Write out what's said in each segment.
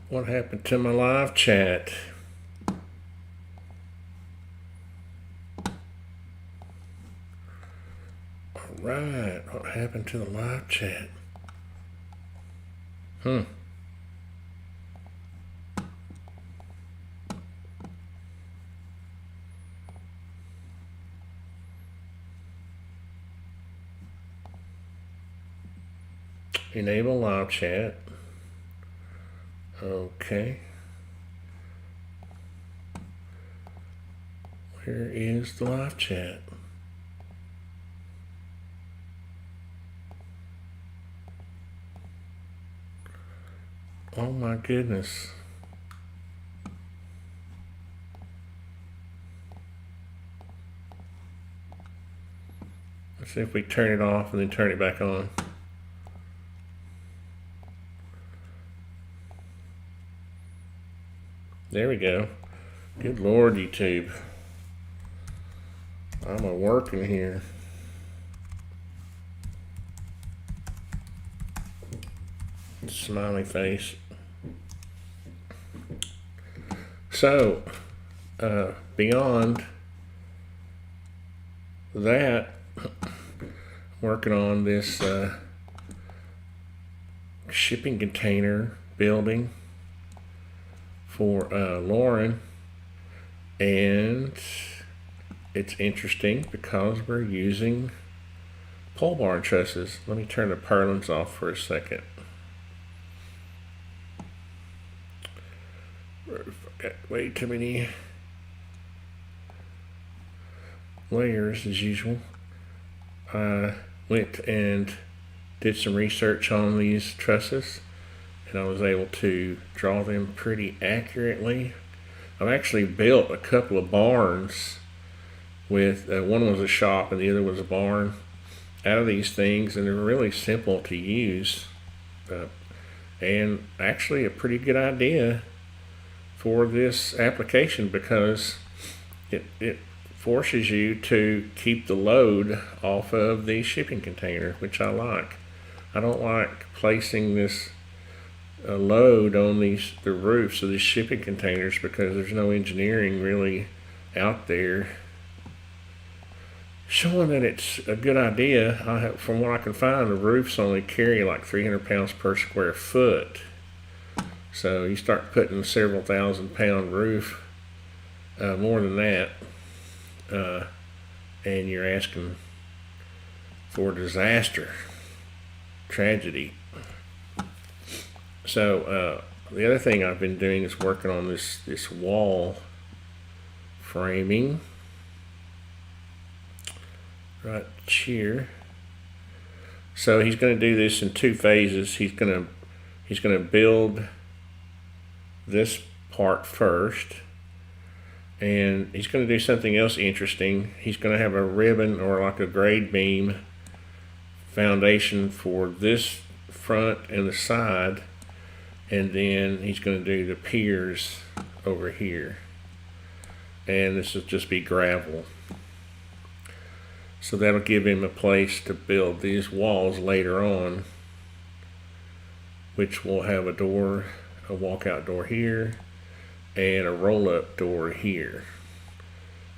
What happened to my live chat? Alright, what happened to the live chat? Enable live chat. Okay. Where is the live chat? Oh my goodness. Let's see if we turn it off and then turn it back on. There we go. Good Lord, YouTube. I'm a-working here. Smiley face. So, beyond that, working on this shipping container building for Lauren, and it's interesting because we're using pole barn trusses. Let me turn the purlins off for a second. I've got way too many layers as usual. I went and did some research on these trusses, and I was able to draw them pretty accurately. I've actually built a couple of barns with, one was a shop and the other was a barn, out of these things, and they're really simple to use, and actually a pretty good idea for this application because it forces you to keep the load off of the shipping container, which I like. I don't like placing this load on the roofs of these shipping containers because there's no engineering really out there showing that it's a good idea. From what I can find, the roofs only carry like 300 pounds per square foot. So you start putting a several thousand-pound roof, more than that, and you're asking for disaster, tragedy. So the other thing I've been doing is working on this wall framing right here. So he's going to do this in two phases. He's going to build this part first, and he's going to do something else interesting. He's going to have a ribbon or like a grade beam foundation for this front and the side, and then he's going to do the piers over here, and this will just be gravel. So that'll give him a place to build these walls later on, which will have a door, a walkout door here, and a roll-up door here.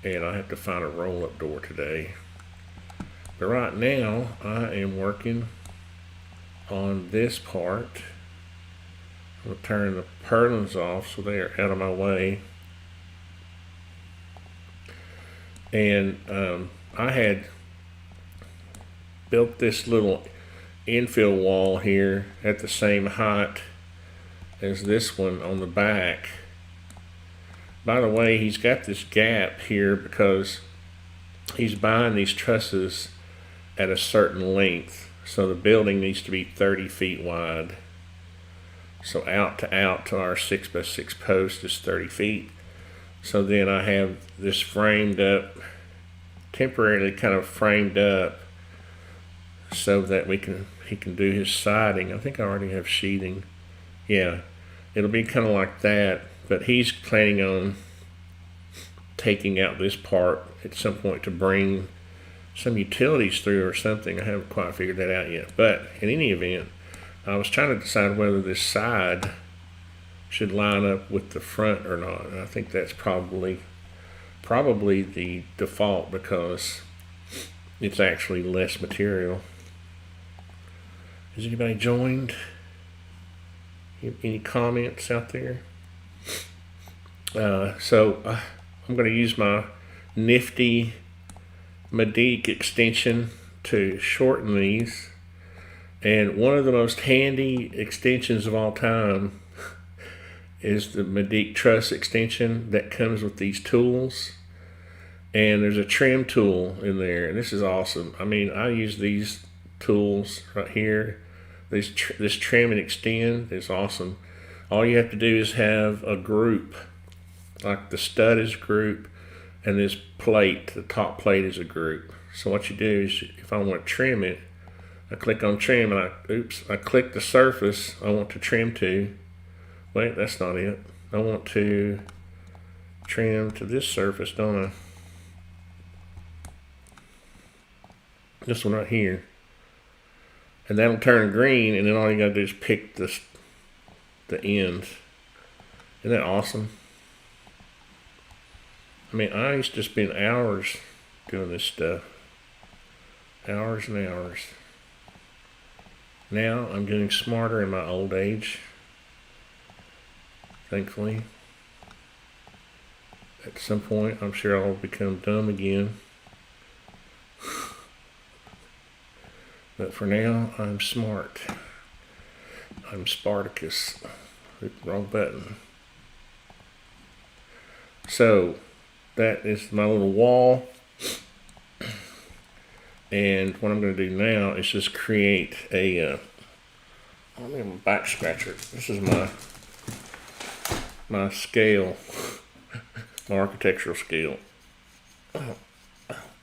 And I have to find a roll-up door today. But right now, I am working on this part. I'm going to turn the purlins off so they are out of my way. And I had built this little infill wall here at the same height as this one on the back. By the way, he's got this gap here because he's buying these trusses at a certain length. So the building needs to be 30 feet wide. So out to our 6x6 post is 30 feet. So then I have this framed up, temporarily kind of framed up, so that he can do his siding. I think I already have sheathing. Yeah, it'll be kind of like that, but he's planning on taking out this part at some point to bring some utilities through or something. I haven't quite figured that out yet. But in any event, I was trying to decide whether this side should line up with the front or not. And I think that's probably the default because it's actually less material. Has anybody joined? Any comments out there? So I'm going to use my nifty Medic extension to shorten these. And one of the most handy extensions of all time is the Medic truss extension that comes with these tools. And there's a trim tool in there, and this is awesome. I mean, I use these tools right here. This trim and extend is awesome. All you have to do is have a group, like the stud is a group, and this plate, the top plate, is a group. So what you do is, if I want to trim it, I click on trim, and I click the surface I want to trim to. Wait, that's not it. I want to trim to this surface, don't I? This one right here. And that'll turn green, and then all you gotta do is pick the ends. Isn't that awesome? I mean, I used to spend hours doing this stuff. Hours and hours. Now I'm getting smarter in my old age. Thankfully. At some point, I'm sure I'll become dumb again. But for now, I'm smart. I'm Spartacus. Wrong button. So, that is my little wall. And what I'm going to do now is just create a back scratcher. This is my scale, my architectural scale. Oh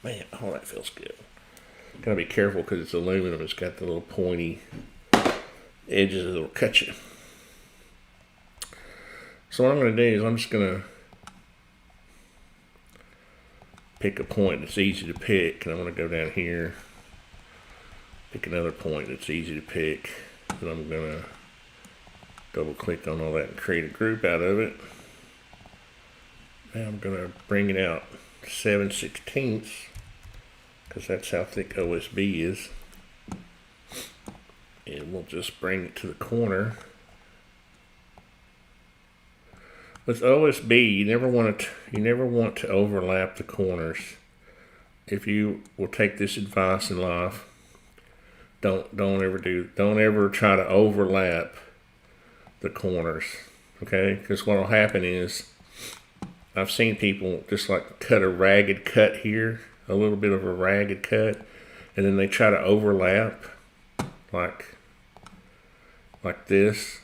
man, oh, that feels good. Gotta be careful because it's aluminum. It's got the little pointy edges that'll cut you. So what I'm going to do is I'm just going to pick a point that's easy to pick, and I'm going to go down here, pick another point that's easy to pick, and I'm going to double click on all that and create a group out of it. Now I'm going to bring it out 7/16, because that's how thick OSB is, and we'll just bring it to the corner. With OSB, you never want to overlap the corners. If you will take this advice in life, don't ever try to overlap the corners, okay? Because what will happen is, I've seen people just like cut a ragged cut here, a little bit of a ragged cut, and then they try to overlap like this.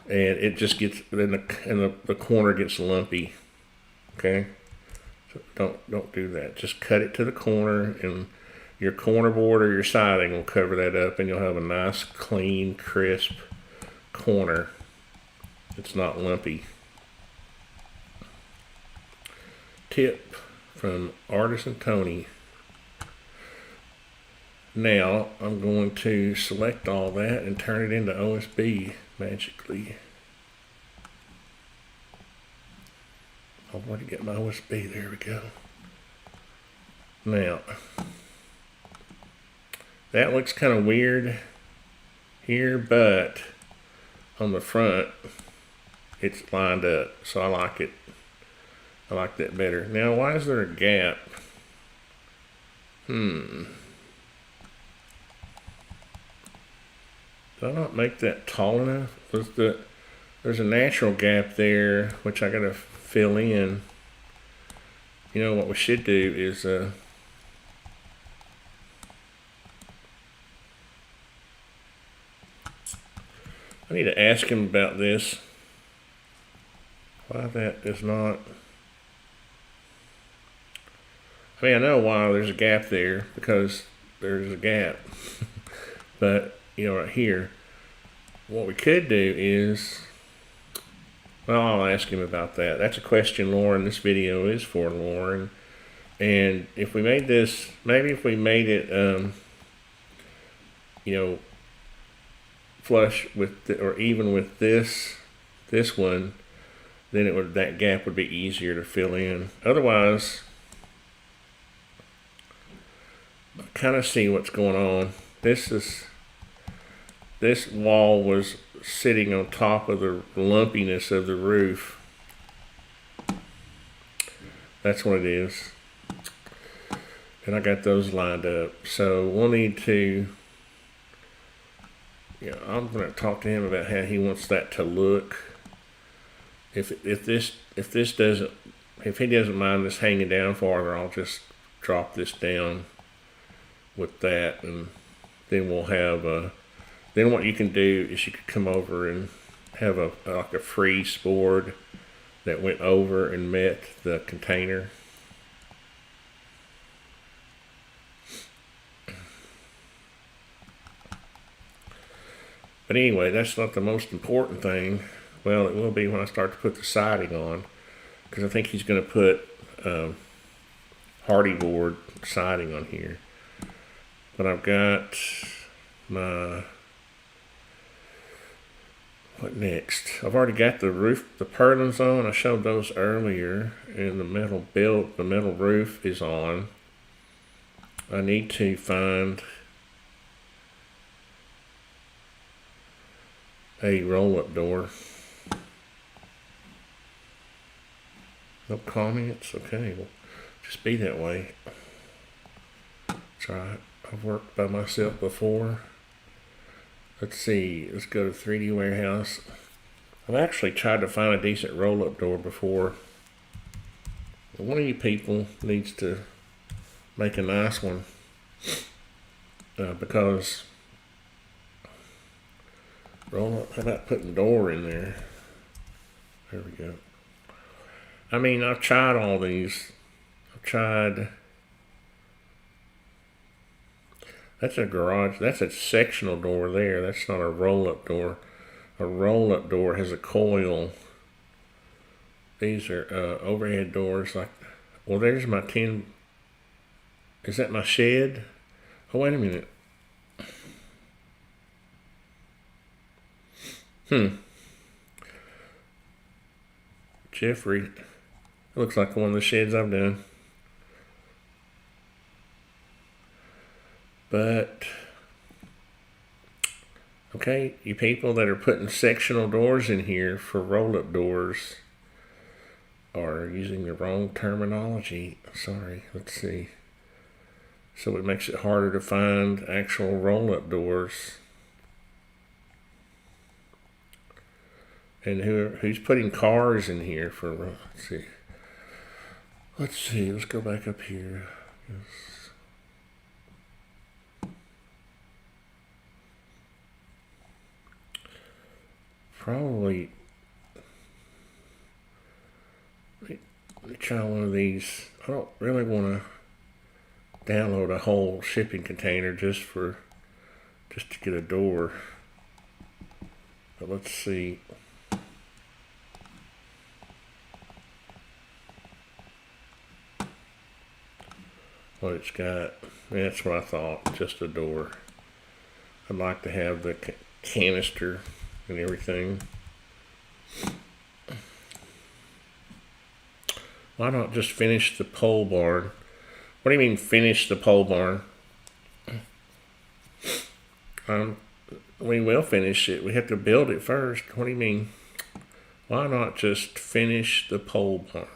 And it just gets, then the corner gets lumpy, okay? So don't do that. Just cut it to the corner, and your corner board or your siding will cover that up, and you'll have a nice, clean, crisp corner. It's not lumpy. Tip from ArtisanTony. Now I'm going to select all that and turn it into OSB magically. I've already got my OSB. There we go. Now that looks kind of weird here, but on the front it's lined up, so I like it. I like that better. Now, why is there a gap? Did I not make that tall enough? There's a natural gap there, which I gotta fill in. You know what we should do is I need to ask him about this. Why that is not. I mean, I know why there's a gap there, because there's a gap. But, you know, right here, what we could do is, well, I'll ask him about that. That's a question, Lauren. This video is for Lauren. And if we made this, maybe if we made it, you know, flush with, or even with this this one, then that gap would be easier to fill in. Otherwise, I kind of see what's going on. This wall was sitting on top of the lumpiness of the roof. That's what it is. And I got those lined up. So we'll need to, I'm going to talk to him about how he wants that to look. If he doesn't mind this hanging down farther, I'll just drop this down with that, and then we'll have then what you can do is you could come over and have like a freeze board that went over and met the container. But anyway, that's not the most important thing. Well, it will be when I start to put the siding on, because I think he's going to put hardy board siding on here. But I've got my, what next? I've already got the roof, the purlins on. I showed those earlier, and the metal roof is on. I need to find a roll-up door. No comments? Okay, well, just be that way. That's all right. I've worked by myself before. Let's see. Let's go to 3D Warehouse. I've actually tried to find a decent roll-up door before. One of you people needs to make a nice one, because roll-up. How about putting door in there? There we go. I mean, I've tried all these. I've tried. That's a garage. That's a sectional door there. That's not a roll-up door. A roll-up door has a coil. These are overhead doors. Like, well, there's my 10. Is that my shed? Oh, wait a minute. Jeffrey. It looks like one of the sheds I've done. But, okay, you people that are putting sectional doors in here for roll-up doors are using the wrong terminology. Sorry, let's see. So it makes it harder to find actual roll-up doors. And who's putting cars in here for, let's see, let's go back up here. Yes. Probably, let me try one of these. I don't really want to download a whole shipping container just to get a door. But let's see. What it's got. That's what I thought, just a door. I'd like to have the canister and everything. Why not just finish the pole barn? What do you mean finish the pole barn? We will finish it. We have to build it first. What do you mean? Why not just finish the pole barn?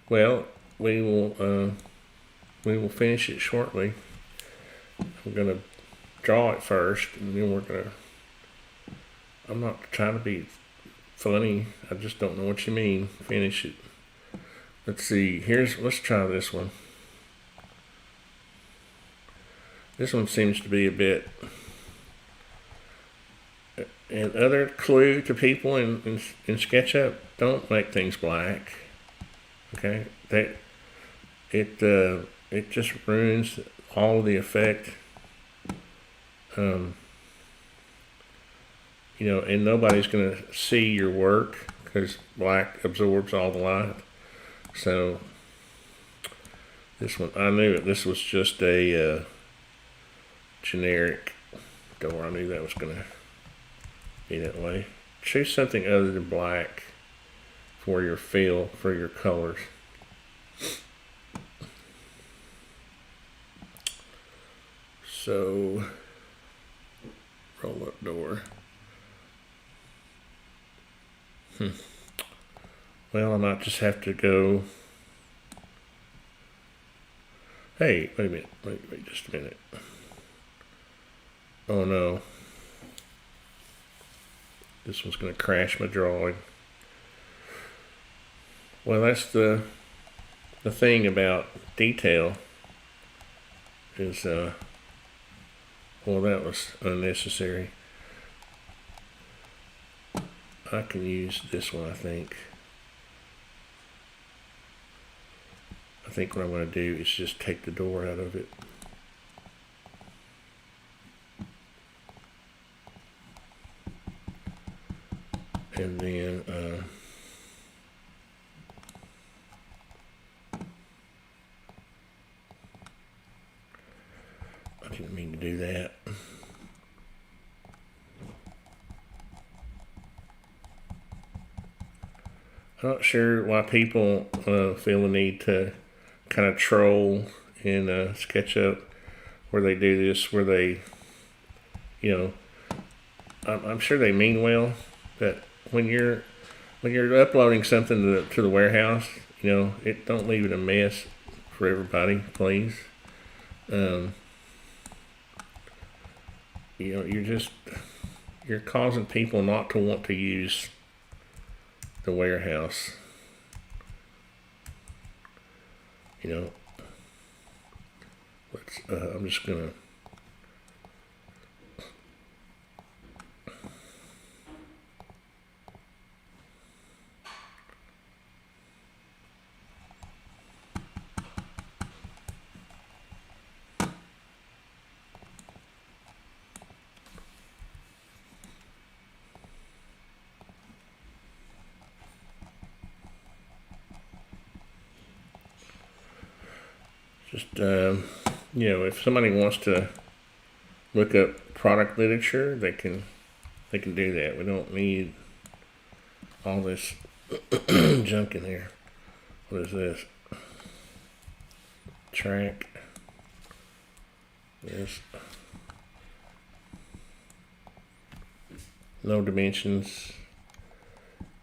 Well, we will finish it shortly. I'm gonna draw it first, and then I'm not trying to be funny. I just don't know what you mean. Finish it. Let's see. Let's try this one. This one seems to be a bit. And other clue to people in SketchUp: don't make things black. Okay, it just ruins all of the effect. And nobody's gonna see your work because black absorbs all the light. So this one, I knew it. This was just a generic door. I knew that was going to be that way. Choose something other than black for your fill, for your colors. So, roll up door. Well, I might just have to go. Hey, wait a minute. Wait just a minute. Oh no. This one's going to crash my drawing. Well, that's the thing about detail is, well, that was unnecessary. I can use this one, I think. I think what I'm going to do is just take the door out of it. And then, I didn't mean to do that. I'm not sure why people feel the need to kind of troll in SketchUp where they do this, where they, you know, I'm sure they mean well, but when you're uploading something to the warehouse, you know, don't leave it a mess for everybody, please. You know, you're causing people not to want to use the warehouse. You know, I'm just gonna you know, if somebody wants to look up product literature, they can do that. We don't need all this junk in here. What is this? Track. This. No dimensions.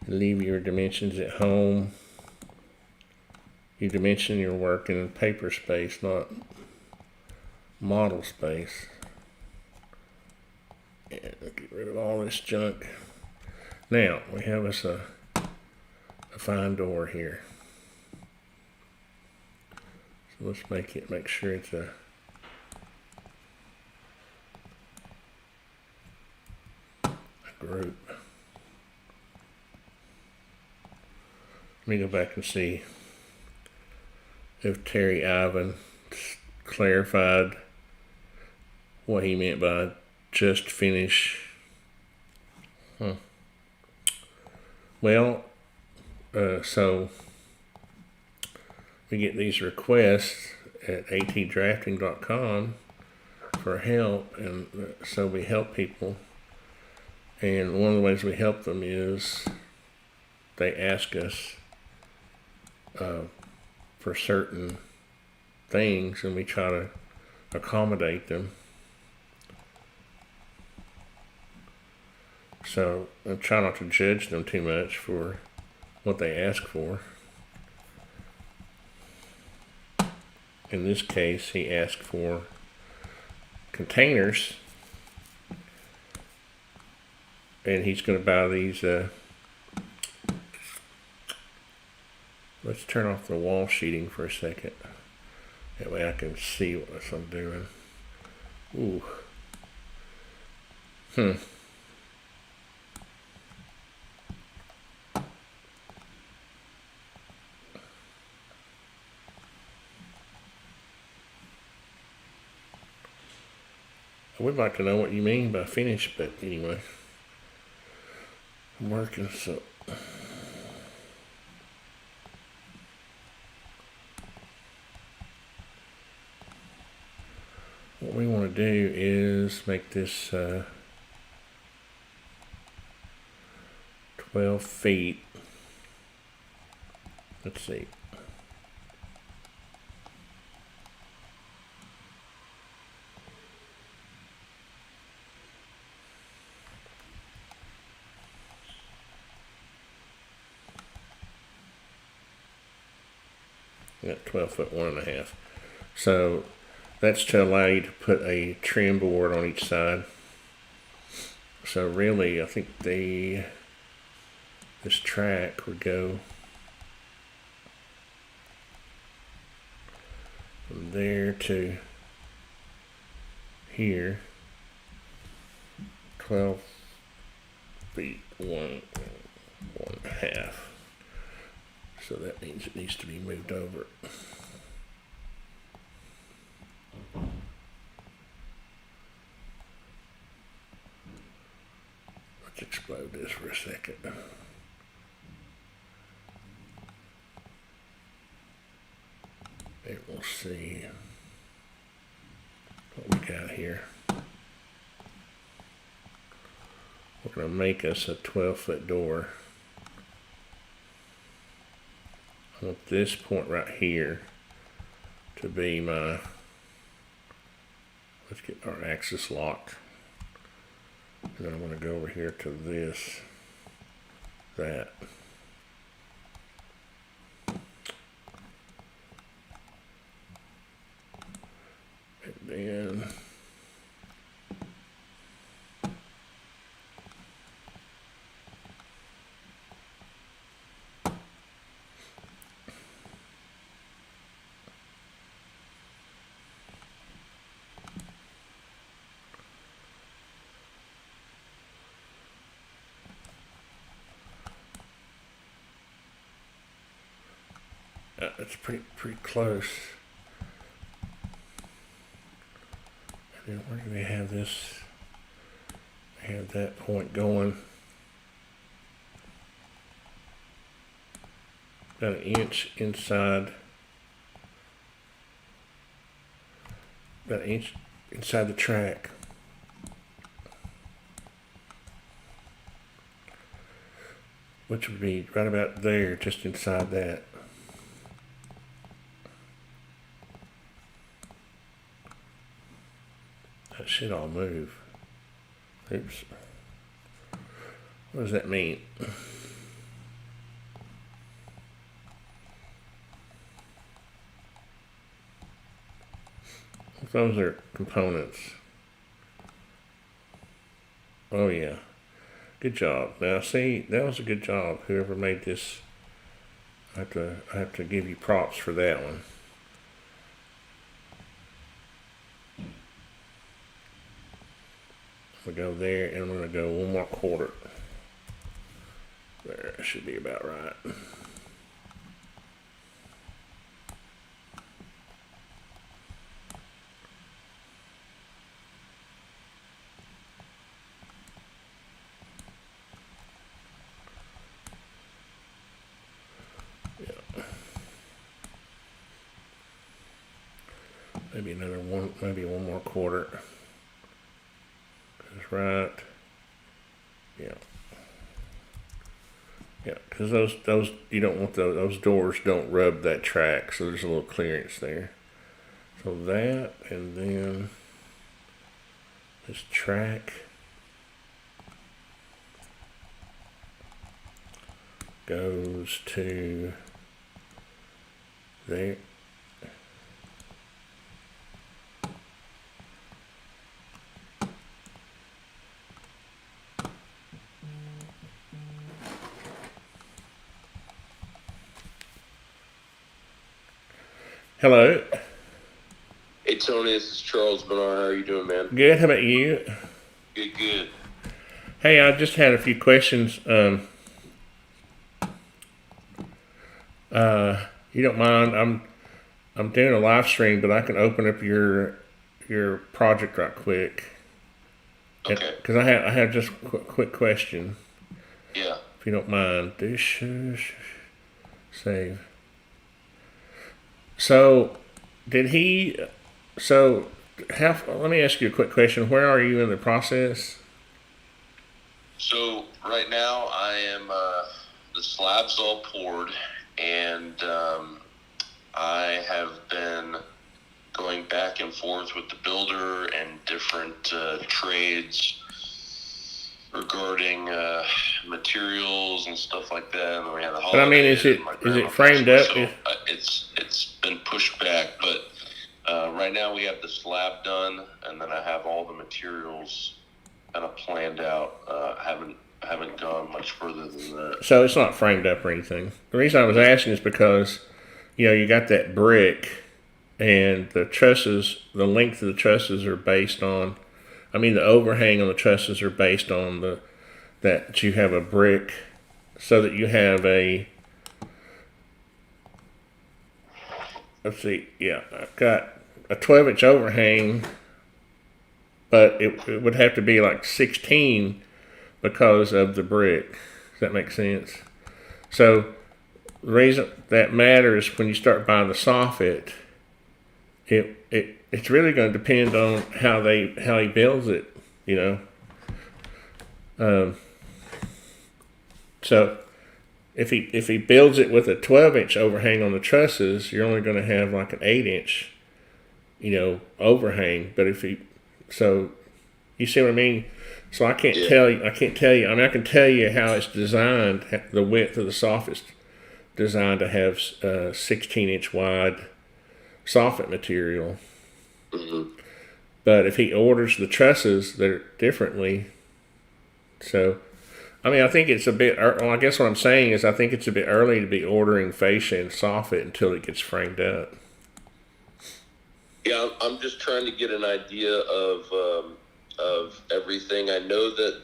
Leave your dimensions at home. You dimension your work in paper space, not model space. And get rid of all this junk. Now we have us a fine door here. So let's make sure it's a group. Let me go back and see if Terry Ivan clarified what he meant by just finish. Well, so we get these requests at atdrafting.com for help, and so we help people. And one of the ways we help them is they ask us for certain things, and we try to accommodate them. So I try not to judge them too much for what they ask for. In this case, he asked for containers, and he's going to buy these. Let's turn off the wall sheeting for a second. That way I can see what I'm doing. Ooh. I would like to know what you mean by finish, but anyway. I'm working, so. what we want to do is make this 12 feet. Let's see. Got 12 foot 1.5. So that's to allow you to put a trim board on each side. So really, I think this track would go from there to here, 12 feet 1.5. So that means it needs to be moved over. Let's explode this for a second. And we'll see what we got here. We're going to make us a 12-foot door. I want this point right here to be my, let's get our axis locked. And then I'm going to go over here to this, that. And then it's pretty close. And then where do we have this? I have that point going. About an inch inside. About an inch inside the track. Which would be right about there, just inside that. That should all move. Oops. What does that mean? Those are components. Oh yeah. Good job. Now see, that was a good job. Whoever made this, I have to give you props for that one. We'll go there, and I'm going to go 1 more quarter. There, that should be about right. Yeah. Maybe another one, maybe 1 more quarter. That's right. Yeah. Yeah, because those you don't want those doors don't rub that track, so there's a little clearance there. So that, and then this track goes to there. Hello. Hey Tony, this is Charles Bernard. How are you doing, man? Good. How about you? Good. Hey, I just had a few questions. You don't mind? I'm doing a live stream, but I can open up your project right quick. Okay. Because I have just a quick question. Yeah. If you don't mind, save. So, did he? So let me ask you a quick question. Where are you in the process? So right now I am, the slab's all poured, and I have been going back and forth with the builder and different trades regarding materials and stuff like that. And then we had the holidays. But I mean, is it framed up? So it's been pushed back, but right now we have the slab done, and then I have all the materials kind of planned out. Haven't gone much further than that. So it's not framed up or anything. The reason I was asking is because, you got that brick, and the trusses, the length of the trusses are based on, the overhang on the trusses are based on that you have a brick, so that you have let's see, yeah, I've got a 12-inch overhang, but it would have to be like 16 because of the brick. Does that make sense? So the reason that matters when you start buying the soffit, it's really going to depend on how he builds it, So if he builds it with a 12-inch overhang on the trusses, you're only going to have like an 8-inch, overhang. But so you see what I mean? So I can't tell you. I can tell you how it's designed. The width of the soffit's designed to have 16-inch wide soffit material. Mm-hmm. But if he orders the trusses, they're differently. So, I think it's a bit. I guess what I'm saying is I think it's a bit early to be ordering fascia and soffit until it gets framed up. Yeah, I'm just trying to get an idea of everything. I know that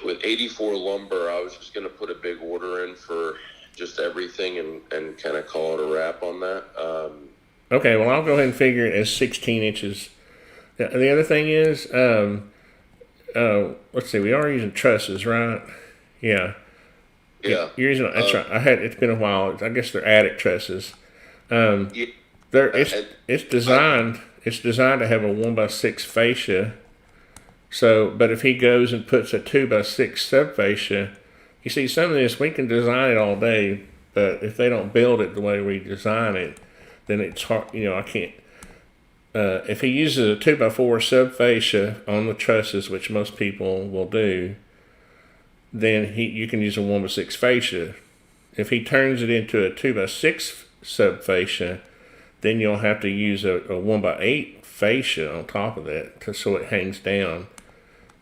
with 84 lumber, I was just going to put a big order in for just everything and kind of call it a wrap on that. Okay, well, I'll go ahead and figure it as 16 inches. The other thing is, let's see, we are using trusses, right? Yeah. Yeah. You're using, that's right. It's been a while. I guess they're attic trusses. It's designed to have a 1x6 fascia. So, but if he goes and puts a 2x6 subfascia, you see, some of this we can design it all day, but if they don't build it the way we design it, then it's hard. I can't. If he uses a 2x4 subfascia on the trusses, which most people will do, then you can use a 1x6 fascia. If he turns it into a 2x6 subfascia, then you'll have to use a 1x8 fascia on top of that so it hangs down.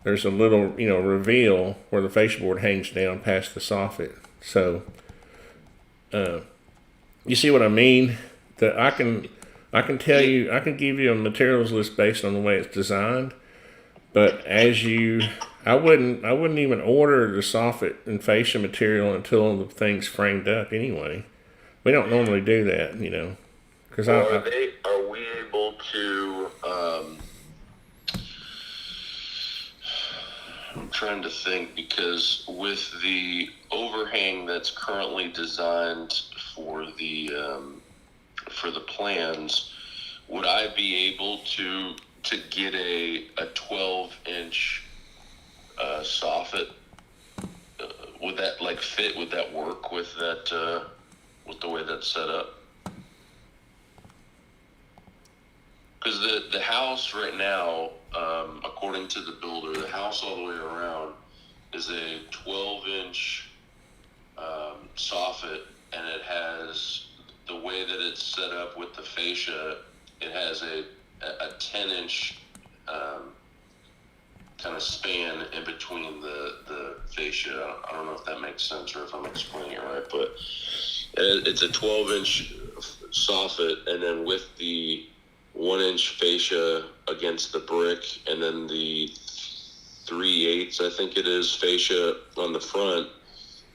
There's a little, reveal where the fascia board hangs down past the soffit. So, you see what I mean? That I can tell you, I can give you a materials list based on the way it's designed. But I wouldn't even order the soffit and fascia material until the thing's framed up anyway. We don't normally do that, Because are we able to? I'm trying to think, because with the overhang that's currently designed for the plans, would I be able to get a 12-inch soffit? Would that fit? Would that work with that with the way that's set up? Because the house right now, according to the builder, the house all the way around is a 12-inch soffit, and it has, the way that it's set up with the fascia, it has a 10-inch kind of span in between the fascia. I don't know if that makes sense or if I'm explaining it right, but it's a 12-inch soffit, and then with the 1-inch fascia against the brick, and then the 3/8, I think it is, fascia on the front.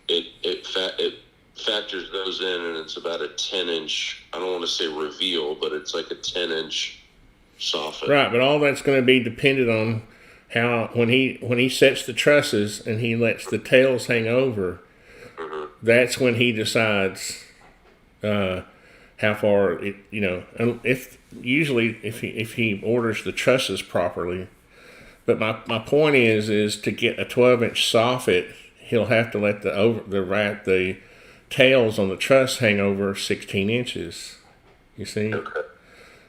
It factors those in, and it's about a 10-inch. I don't want to say reveal, but it's like a 10-inch soffit. Right, but all that's going to be dependent on how when he sets the trusses and he lets the tails hang over. Mm-hmm. That's when he decides how how far it, and if usually if he orders the trusses properly. But my point is to get a 12-inch soffit, he'll have to let the tails on the truss hang over 16 inches. You see, Okay.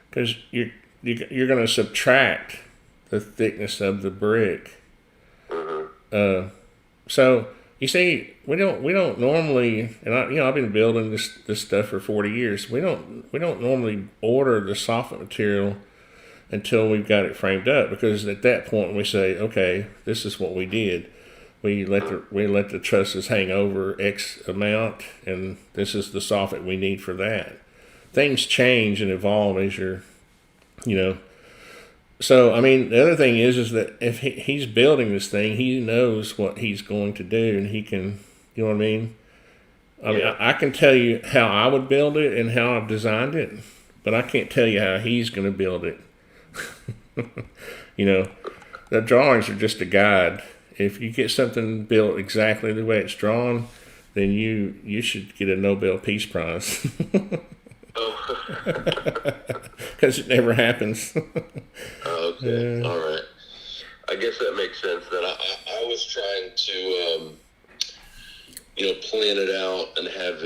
because you're going to subtract the thickness of the brick. Mm-hmm. So you see, we don't normally, and I've been building this stuff for 40 years. We don't normally order the soffit material until we've got it framed up, because at that point we say, okay, this is what we did. We let the trusses hang over X amount, and this is the soffit we need for that. Things change and evolve as you're. So I mean, the other thing is that if he's building this thing, he knows what he's going to do, and he can, you know what I mean. I mean, I can tell you how I would build it and how I've designed it, but I can't tell you how he's going to build it. The drawings are just a guide. If you get something built exactly the way it's drawn, then you should get a Nobel Peace Prize. Because it never happens. Okay, all right. I guess that makes sense. That I was trying to, plan it out and have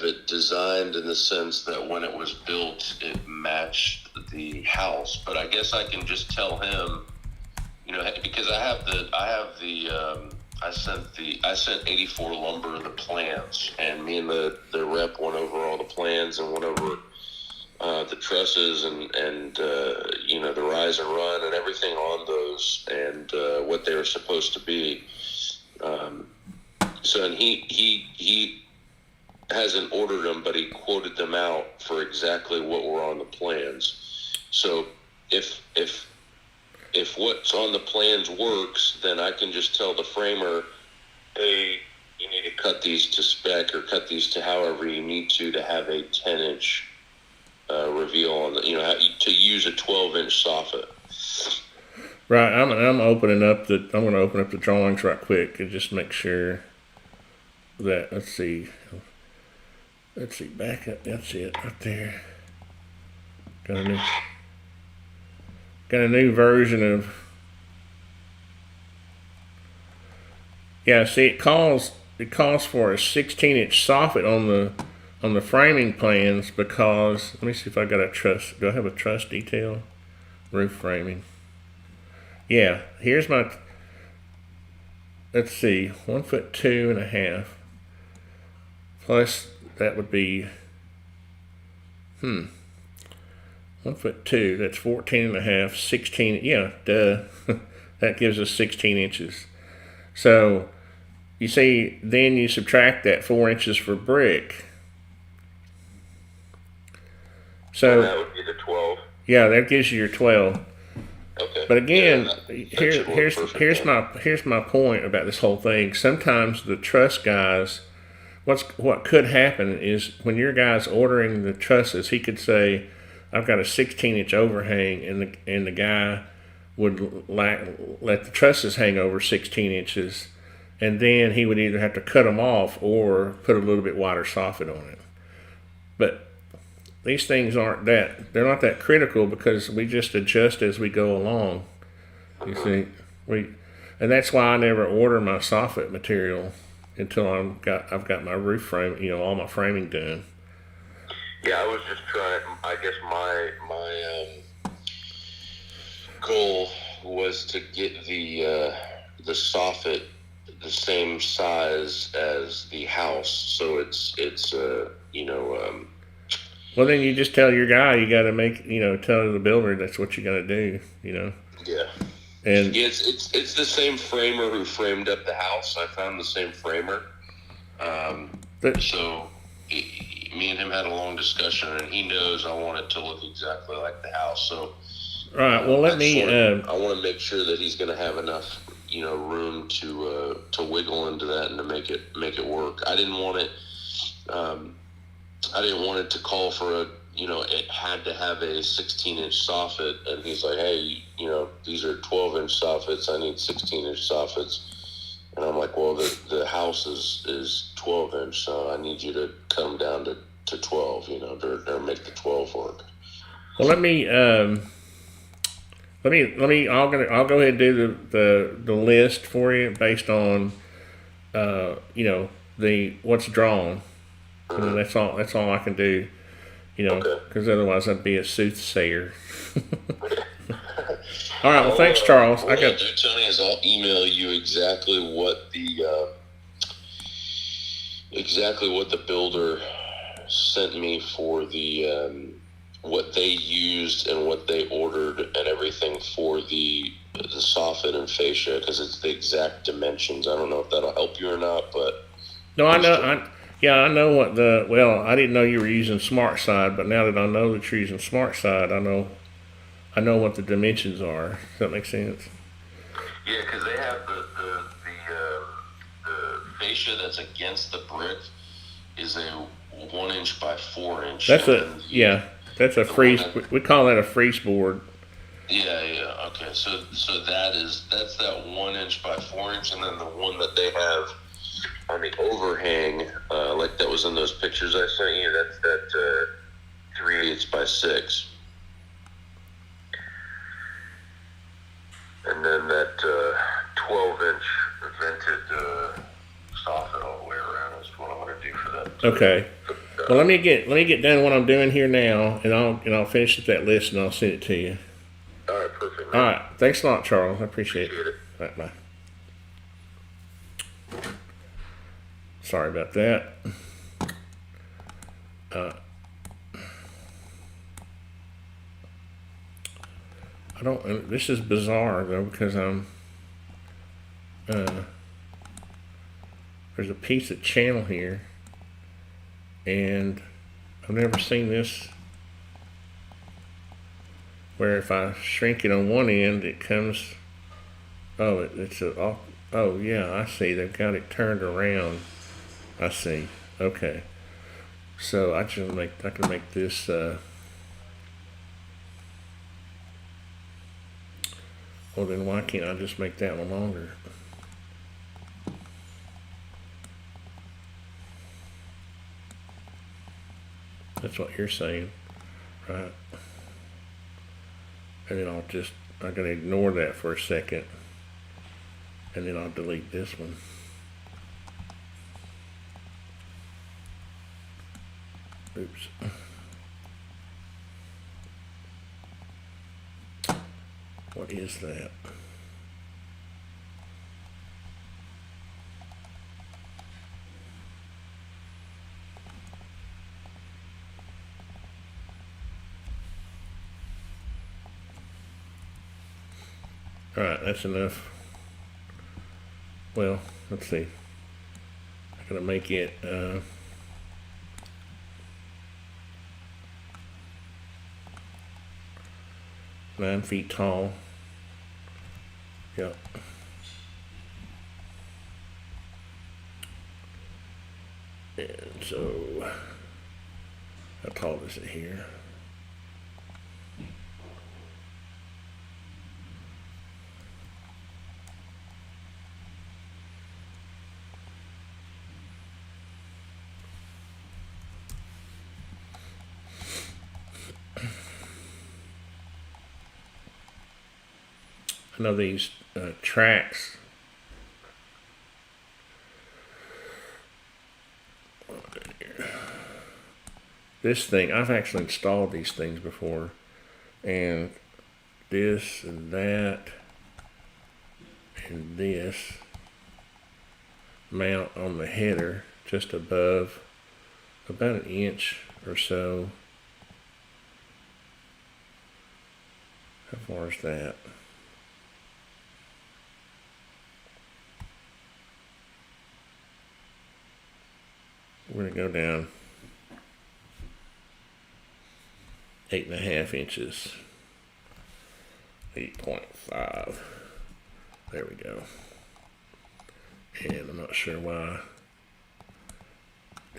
it designed in the sense that when it was built, it matched the house. But I guess I can just tell him, because I sent 84 Lumber the plans, and me and the rep went over all the plans and went over the trusses and the rise and run and everything on those, and what they were supposed to be. So and he hasn't ordered them, but he quoted them out for exactly what were on the plans. So if what's on the plans works, then I can just tell the framer, hey, you need to cut these to spec or cut these to however you need to have a 10-inch reveal on the, to use a 12-inch soffit. Right. I'm going to open up the drawings right quick and just make sure that, let's see, back up. That's it right there. Got a new version of. Yeah, see, it calls for a 16-inch soffit on the framing plans, because let me see if I got a truss. Do I have a truss detail? Roof framing. Yeah, here's my. Let's see, 1'2.5". Plus that would be 1'2". That's 14.5. 16. Yeah, duh. That gives us 16 inches. So you see, then you subtract that 4 inches for brick. So and that would be the 12. Yeah, that gives you your 12. Okay. But again, that here's my point about this whole thing. Sometimes the truss guys, what could happen is when your guy's ordering the trusses, he could say, "I've got a 16-inch overhang," and the guy would let the trusses hang over 16 inches, and then he would either have to cut them off or put a little bit wider soffit on it. But these things they're not that critical, because we just adjust as we go along. You see, and that's why I never order my soffit material until I've got my roof frame, all my framing done. Yeah, I was just trying. I guess my goal was to get the soffit the same size as the house, so it's Well, then you just tell your guy you got to tell the builder that's what you got to do, Yeah. And yeah, it's the same framer who framed up the house. I found the same framer. So me and him had a long discussion, and he knows I want it to look exactly like the house. So, right. Well, I want to make sure that he's going to have enough, room to wiggle into that and to make it work. I didn't want it. I didn't want it to call for it had to have a 16-inch soffit, and he's like, hey, these are 12-inch soffits. I need 16-inch soffits. And I'm like, well, the house is 12-inch, so I need you to come down to to 12, you know, or make the 12 work. Well, let me I'll go ahead and do the list for you based on you know, the what's drawn. And then that's all I can do. You know, Okay. because otherwise I'd be a soothsayer. All right. Well, thanks, Charles. What I'll do, Tony, is I'll email you exactly what the builder sent me for the what they used and what they ordered and everything for the soffit and fascia, because it's the exact dimensions. I don't know if that'll help you or not, but No, I know. I know what the. Well, I didn't know you were using Smart Side, but now that I know that you're using Smart Side, I know. I know what the dimensions are. Does that make sense? Yeah, because they have the fascia that's against the brick is a 1" by 4". That's That's a freeze. We call that a freeze board. Yeah. Okay, so that's that 1" by 4", and then the one that they have on the overhang, like that was in those pictures I sent you. That's that 3/8 by 6, and then that 12" vented soffit all the way around is what I'm going to do for that. Okay. Well, let me get done what I'm doing here now, and I'll finish up that list and I'll send it to you. All right, perfect. Man. All right. Thanks a lot, Charles. I appreciate it. All right, bye. Sorry about that. I don't. This is bizarre though, because there's a piece of channel here, and I've never seen this. Where if I shrink it on one end, it comes. Oh, it's a. Oh yeah, I see. They've got it turned around. I see. Okay. So I can make this. Well, then why can't I just make that one longer? That's what you're saying, right? And then I'm gonna ignore that for a second, and then I'll delete this one. Oops. What is that? All right, that's enough. Well, let's see. I'm gonna make it 9 feet tall. Yep. And so, how tall is it here? I know these tracks. This thing, I've actually installed these things before, and this and that and this mount on the header just above about 1 inch or so. How far is that? We're gonna go down 8.5 inches. 8.5. There we go. And I'm not sure why.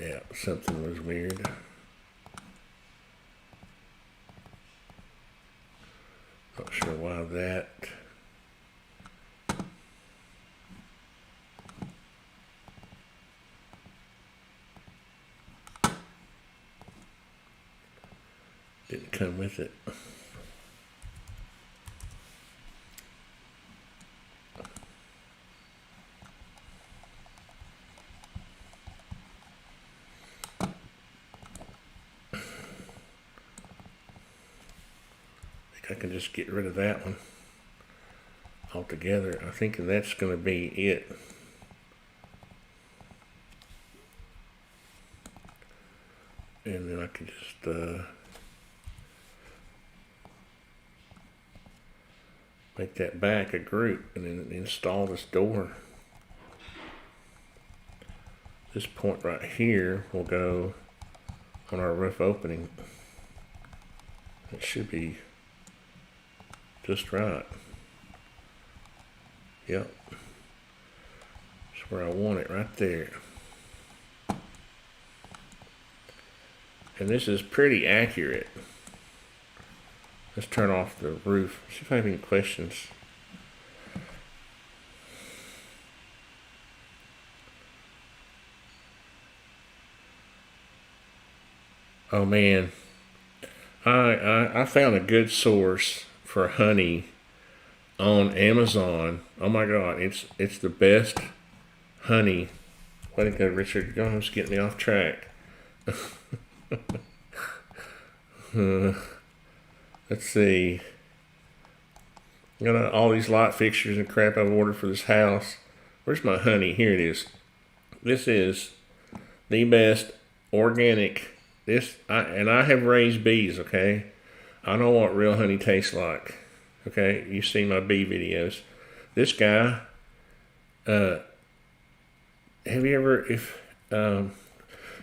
Yeah, something was weird. Not sure why that. Didn't come with it. I can just get rid of that one altogether. I think that's going to be it. And then I can just make that back a group and then install this door. This point right here will go on our roof opening. It should be just right. Yep. That's where I want it, right there. And this is pretty accurate. Let's turn off the roof. See if I have any questions. Oh man, I found a good source for honey on Amazon. Oh my God, it's the best honey. Way to go, Richard. You're almost getting me off track. Let's see. Got all these light fixtures and crap I've ordered for this house. Where's my honey? Here it is. This is the best organic. I have raised bees, okay? I know what real honey tastes like. Okay, you've seen my bee videos. This guy, have you ever,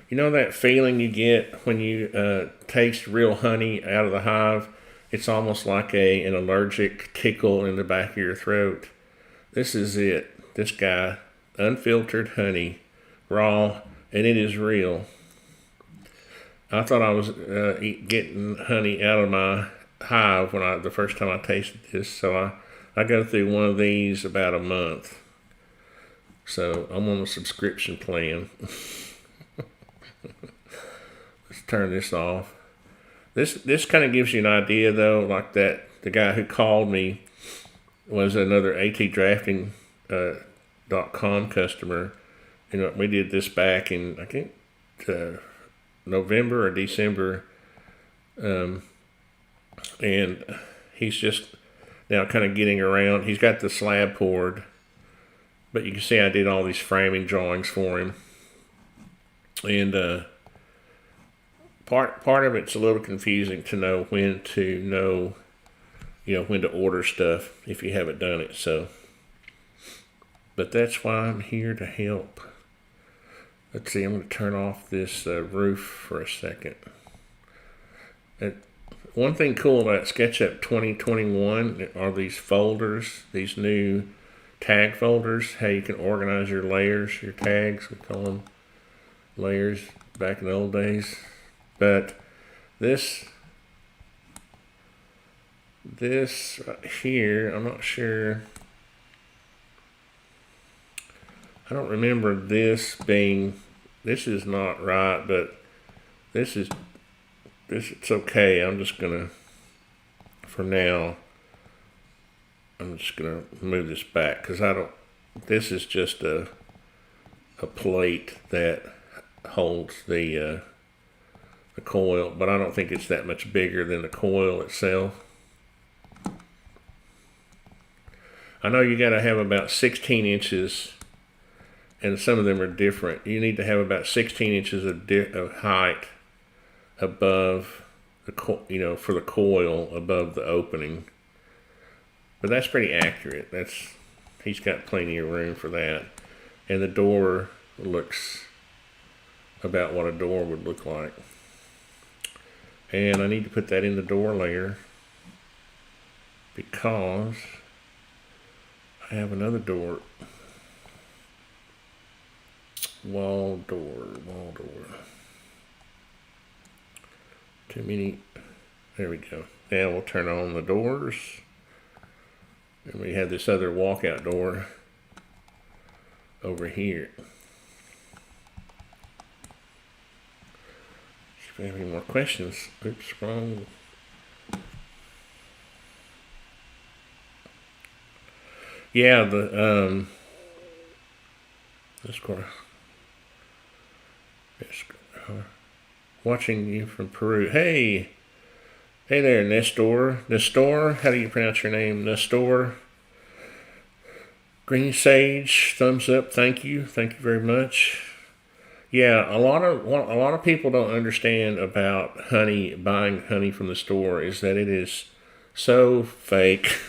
you know that feeling you get when you taste real honey out of the hive? It's almost like an allergic tickle in the back of your throat. This is it. This guy, unfiltered honey, raw, and it is real. I thought I was getting honey out of my hive the first time I tasted this. So I go through one of these about a month. So I'm on a subscription plan. Let's turn this off. This kind of gives you an idea though, like that the guy who called me was another atdrafting.com customer. You know, we did this back in I think November or December, and he's just now kind of getting around. He's got the slab poured, but you can see I did all these framing drawings for him, and part of it's a little confusing to know when to order stuff if you haven't done it. So, but that's why I'm here to help. Let's see, I'm going to turn off this roof for a second. One thing cool about SketchUp 2021 are these folders, these new tag folders, how you can organize your layers, your tags. We call them layers back in the old days. But this right here, I'm not sure. I don't remember this is not right, but it's okay. I'm just gonna, for now, I'm just gonna move this back because this is just a plate that holds the coil, but I don't think it's that much bigger than the coil itself. I know you gotta have about 16 inches, and some of them are different. You need to have about 16 inches of height above the for the coil above the opening. But that's pretty accurate. He's got plenty of room for that. And the door looks about what a door would look like. And I need to put that in the door layer because I have another door. Wall door. Too many. There we go. Now we'll turn on the doors. And we have this other walkout door over here. If we have any more questions. Oops, wrong. Yeah, Discord. Watching you from Peru. Hey there, Nestor. How do you pronounce your name? Nestor. Green Sage. Thumbs up. Thank you very much. Yeah, a lot of people don't understand about honey. Buying honey from the store is that it is so fake.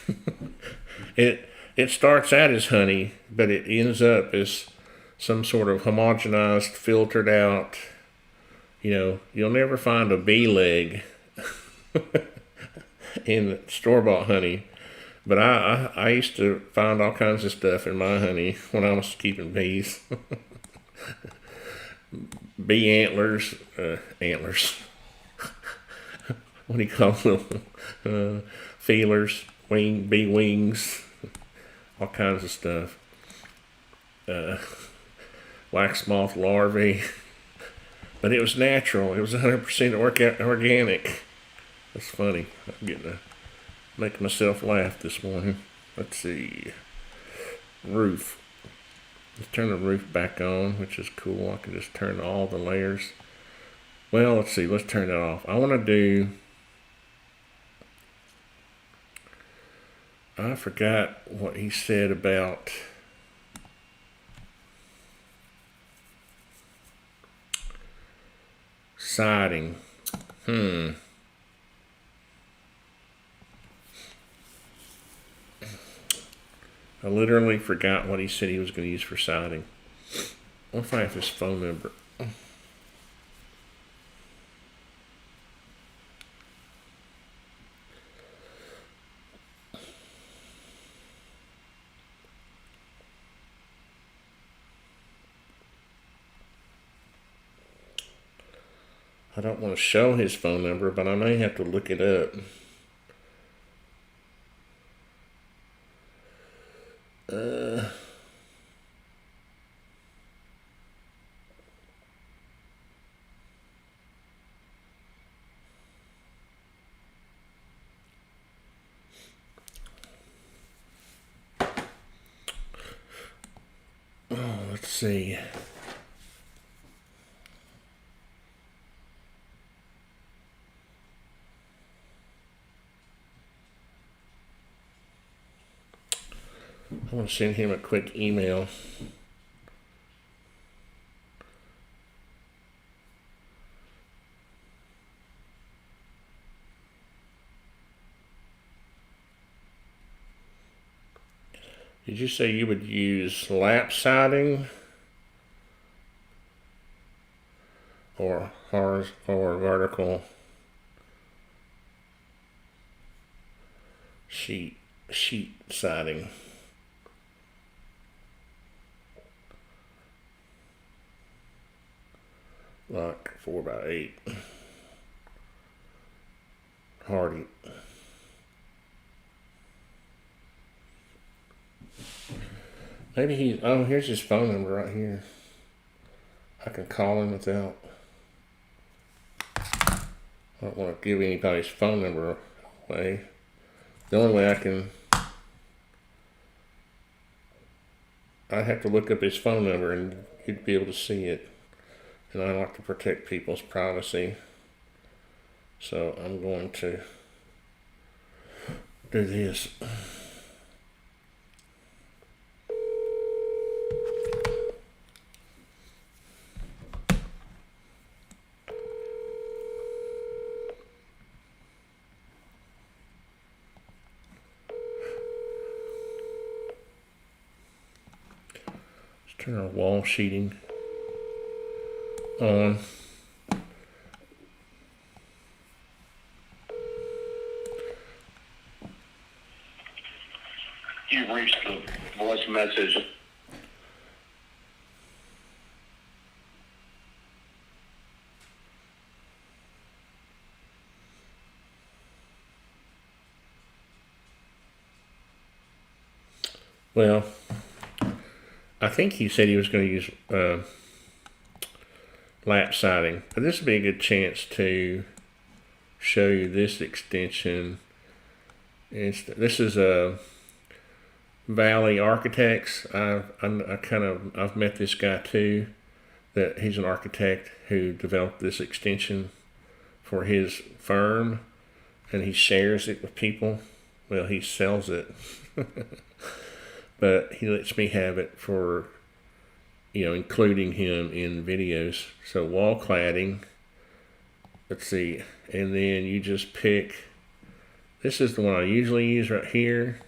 It starts out as honey, but it ends up as some sort of homogenized, filtered out. You'll never find a bee leg in store bought honey. But I used to find all kinds of stuff in my honey when I was keeping bees. Bee antlers. What do you call them? Feelers, bee wings, all kinds of stuff. Wax moth larvae. But it was natural. It was 100% organic. That's funny. I'm getting to make myself laugh this morning. Let's see. Roof. Let's turn the roof back on, which is cool. I can just turn all the layers. Well, let's see. Let's turn it off. I want to do... I forgot what he said about... siding. I literally forgot what he said he was going to use for siding. I'll find his phone number. I don't want to show his phone number, but I may have to look it up. Let's see. I want to send him a quick email. Did you say you would use lap siding or vertical sheet siding? Like 4x8. Hardy. Maybe he's... Oh, here's his phone number right here. I can call him without... I don't want to give anybody's phone number away. The only way I can... I'd have to look up his phone number and you'd be able to see it. And I like to protect people's privacy. So I'm going to do this. Let's turn our wall sheeting on. You've reached the voice message. Well, I think he said he was going to use lap siding. But this would be a good chance to show you this extension. This is a Valley Architects. I've met this guy too. That he's an architect who developed this extension for his firm, and he shares it with people. Well, he sells it, but he lets me have it for, including him in videos. So wall cladding. Let's see, and then you just pick. This is the one I usually use right here.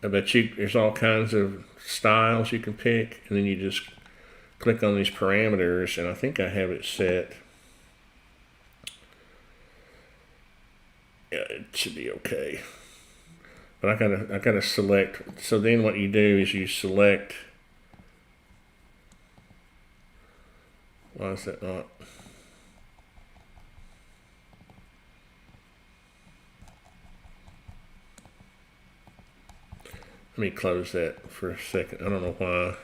But there's all kinds of styles you can pick, and then you just click on these parameters, and I think I have it set. Yeah, it should be okay. But I gotta select. So then what you do is you select. Why is that not? Let me close that for a second. I don't know why.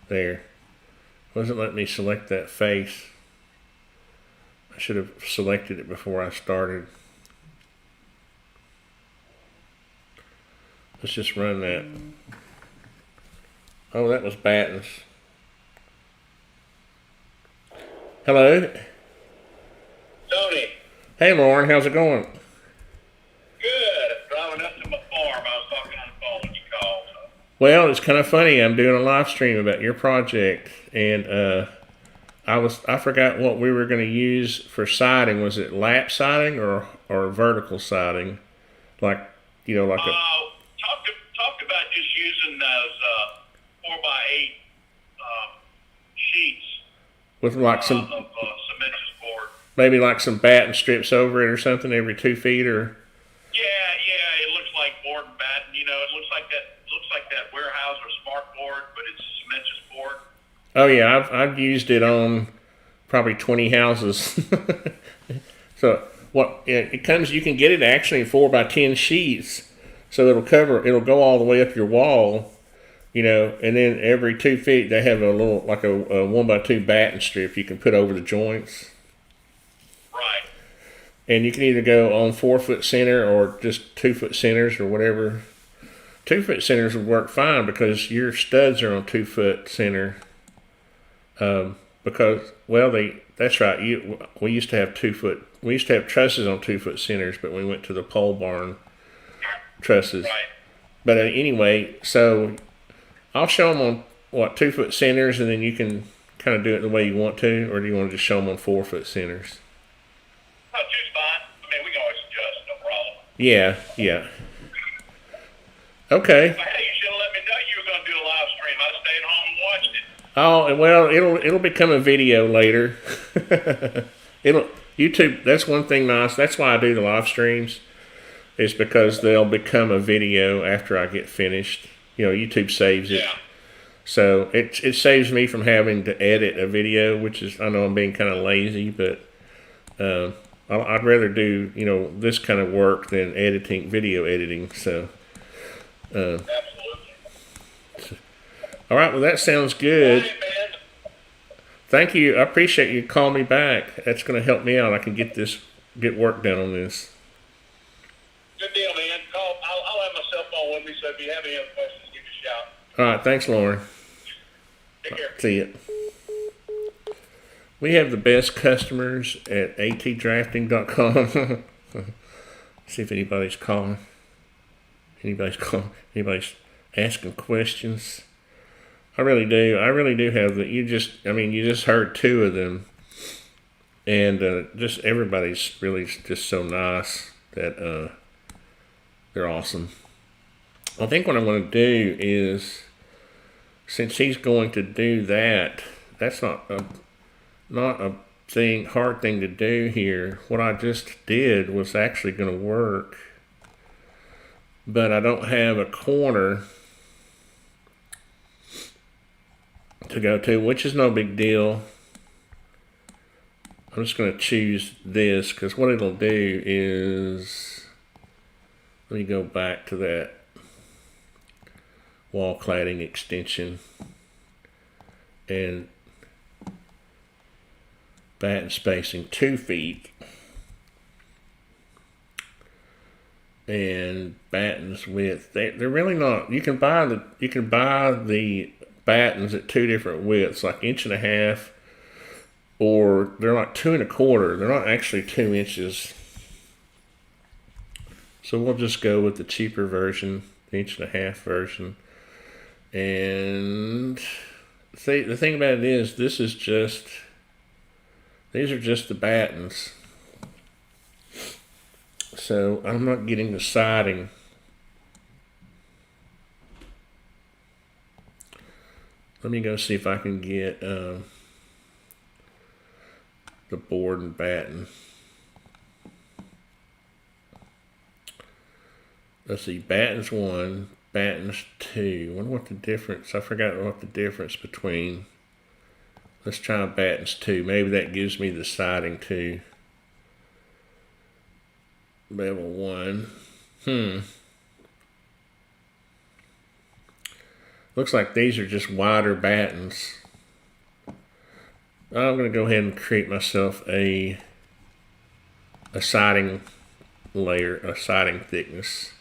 There. Wasn't letting me select that face. I should have selected it before I started. Let's just run that. Oh, that was Battens. Hello. Tony. Hey, Lauren. How's it going? Good. Driving up to my farm. I was talking on the phone when you called. So. Well, it's kind of funny. I'm doing a live stream about your project, and I forgot what we were going to use for siding. Was it lap siding or vertical siding? Like, like a. Talked about just using those 4x8 sheets With like some. of cementous board. Maybe like some batten strips over it or something every 2 feet or. Yeah. It looks like board and batten. It looks like that warehouse or smart board, but it's cementous board. Oh yeah, I've used it on probably 20 houses. So it comes, you can get it actually in 4x10 sheets, so it'll go all the way up your wall, and then every 2 feet they have a little like a 1x2 batten strip you can put over the joints. Right. And you can either go on 4-foot center or just 2-foot centers or whatever. 2-foot centers would work fine because your studs are on 2-foot center. Because that's right. We used to have 2-foot. We used to have trusses on 2-foot centers, but we went to the pole barn trusses. Right. But anyway, so I'll show them on 2-foot centers, and then you can kind of do it the way you want to, or do you want to just show them on 4-foot centers? No, two's fine. I mean, we can always adjust. No problem. Yeah. Okay. Hey, you should have let me know you were going to do a live stream. I stayed home and watched it. Oh, well, it'll become a video later. YouTube. That's one thing nice. That's why I do the live streams, is because they'll become a video after I get finished. YouTube saves it. Yeah. So it saves me from having to edit a video, which is, I know I'm being kind of lazy, but I'd rather do this kind of work than video editing. So. Absolutely. All right, well, that sounds good. Hey, man. Thank you. I appreciate you calling me back. That's going to help me out. I can get work done on this. Good deal, man. I'll have my cell phone with me, so if you have any other questions, give me a shout. All right, thanks, Lauren. Take care. See you. We have the best customers at atdrafting.com. See if anybody's calling. Anybody's asking questions. I really do have you just heard 2 of them, and just everybody's really just so nice that they're awesome. I think what I'm going to do is, since he's going to do that, that's not a hard thing to do here. What I just did was actually going to work, but I don't have a corner to go to, which is no big deal. I'm just going to choose this, because what it'll do is, let me go back to that wall cladding extension. and batten spacing 2 feet, and battens width. They're really not. You can buy the battens at 2 different widths, like 1.5 inches, or they're like 2 1/4. They're not actually 2 inches. So we'll just go with the cheaper version, the 1.5 inch version. And see, the thing about it is, these are just the battens. So I'm not getting the siding. Let me go see if I can get the board and batten. Let's see, battens 1, battens 2. I wonder what the difference, I forgot what the difference between. Let's try battens 2. Maybe that gives me the siding 2. Level 1. Looks like these are just wider battens. I'm going to go ahead and create myself a siding layer, a siding thickness.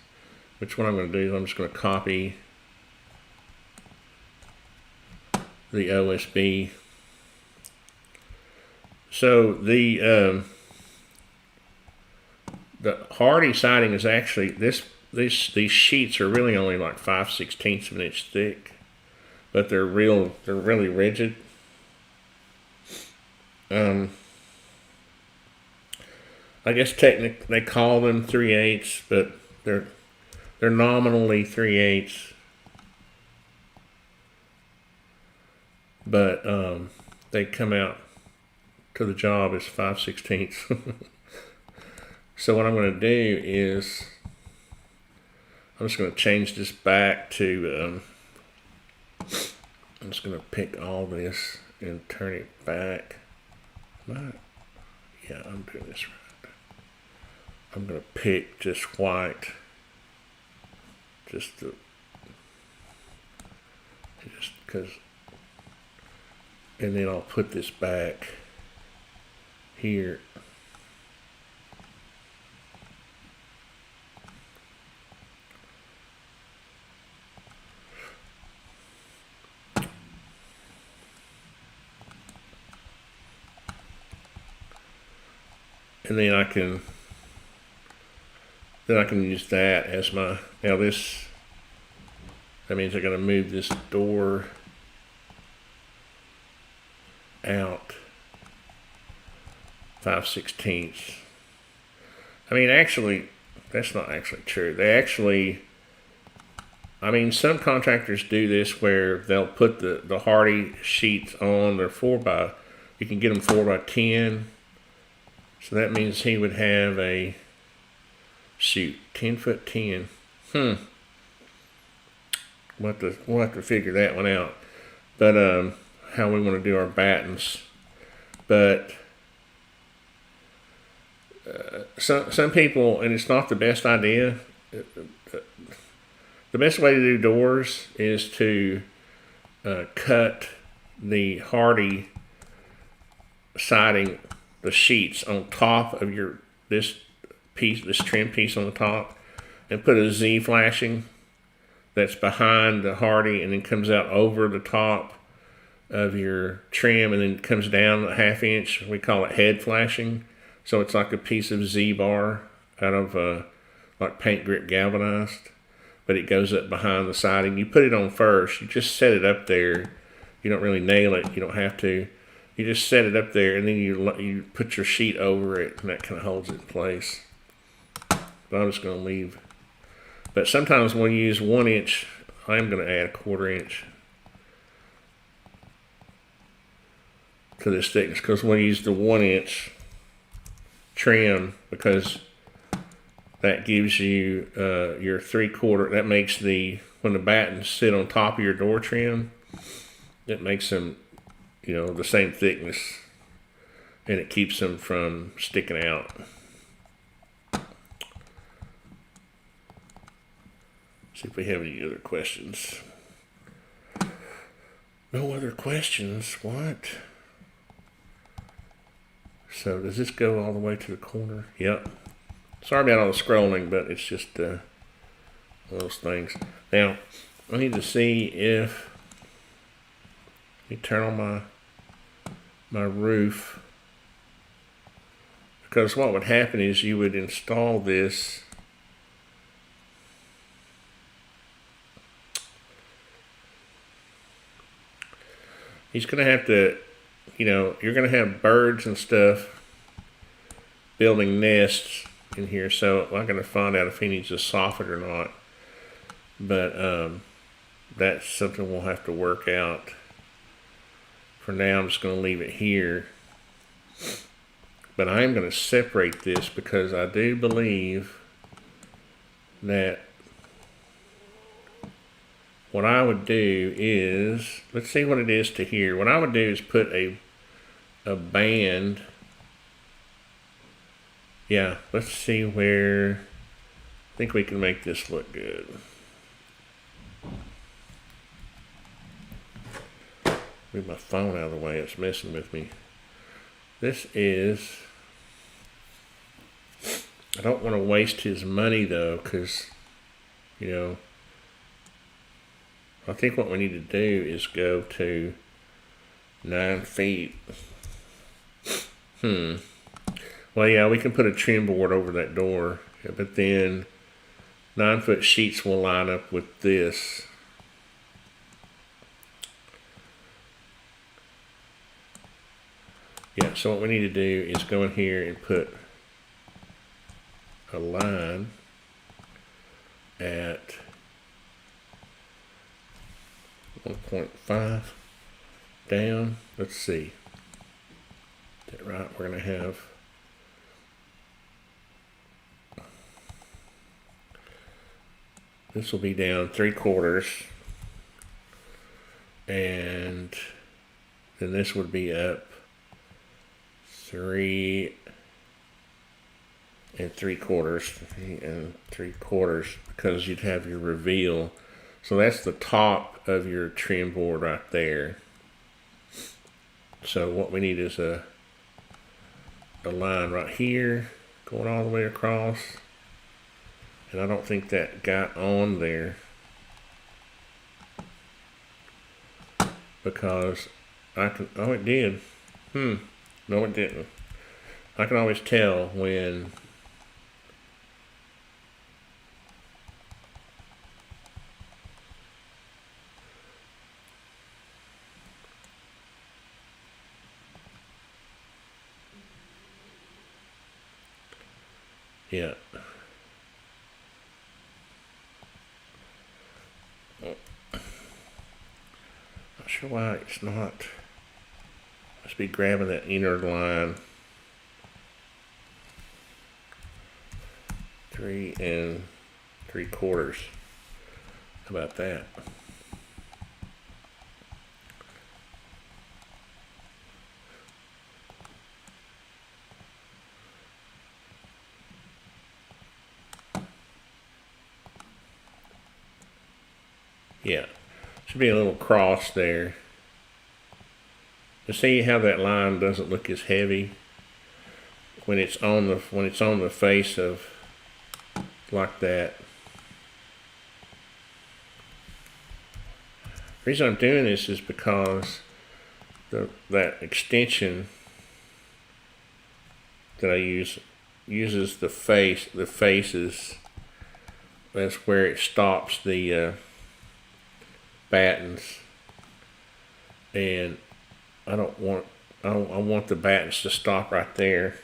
Which what I'm going to do is I'm just going to copy the OSB. So the hardy siding is actually these sheets are really only like 5/16 of an inch thick, but they're really rigid. I guess technically they call them 3/8, but they're nominally 3/8. But they come out to the job as 5/16. So what I'm going to do is I'm just going to change this back to I'm just going to pick all this and turn it back. Yeah, I'm doing this right. I'm going to pick just white, just because, and then I'll put this back here. And then I can use that as my, now this, that means I gotta move this door out 5/16. I mean, actually, that's not actually true. They actually, I mean, some contractors do this where they'll put the hardy sheets on their you can get them 4x10. So that means he would have a, shoot, 10x10. We'll have to figure that one out. But how we want to do our battens. But some people, and it's not the best idea. The best way to do doors is to cut the hardy siding, the sheets on top of this trim piece on the top, and put a Z flashing that's behind the hardy and then comes out over the top of your trim and then comes down a 1/2 inch. We call it head flashing. So it's like a piece of Z bar out of like paint grip galvanized, but it goes up behind the siding. You put it on first. You just set it up there. You don't really nail it. You don't have to. You just set it up there, and then you put your sheet over it, and that kind of holds it in place. But I'm just going to leave. But sometimes when you use 1 inch, I'm going to add a 1/4 inch to this thickness, because when you use the 1 inch trim, because that gives you your 3/4. That makes when the battens sit on top of your door trim, it makes them, the same thickness, and it keeps them from sticking out. See if we have any other questions. No other questions. What? So does this go all the way to the corner? Yep. Sorry about all the scrolling, but it's just those things. Now, I need to see if let me turn on my roof, because what would happen is you would install this he's gonna have to, you're gonna have birds and stuff building nests in here, so I'm gonna find out if he needs to soffit or not, but that's something we'll have to work out. For now, I'm just going to leave it here. But I am going to separate this because I do believe that what I would do is, let's see what it is to here. What I would do is put a band. Yeah, let's see where, I think we can make this look good. Move my phone out of the way, it's messing with me. This is, I don't want to waste his money though, because, I think what we need to do is go to 9 feet. Well, yeah, we can put a trim board over that door, but then 9-foot sheets will line up with this. Yeah, so what we need to do is go in here and put a line at 1.5 down. Let's see. Is that right? We're going to have this will be down 3/4, and then this would be up 3 3/4, because you'd have your reveal. So that's the top of your trim board right there. So what we need is a line right here going all the way across, and I don't think that got on there because I can, oh it did. No, it didn't. I can always tell when yeah. Not sure why it's not. Must be grabbing that inner line. 3 3/4. How about that? Yeah, should be a little cross there. To see how that line doesn't look as heavy when it's on the face of like that. The reason I'm doing this is because that extension that I use uses the faces. That's where it stops the battens, and I want the battens to stop right there.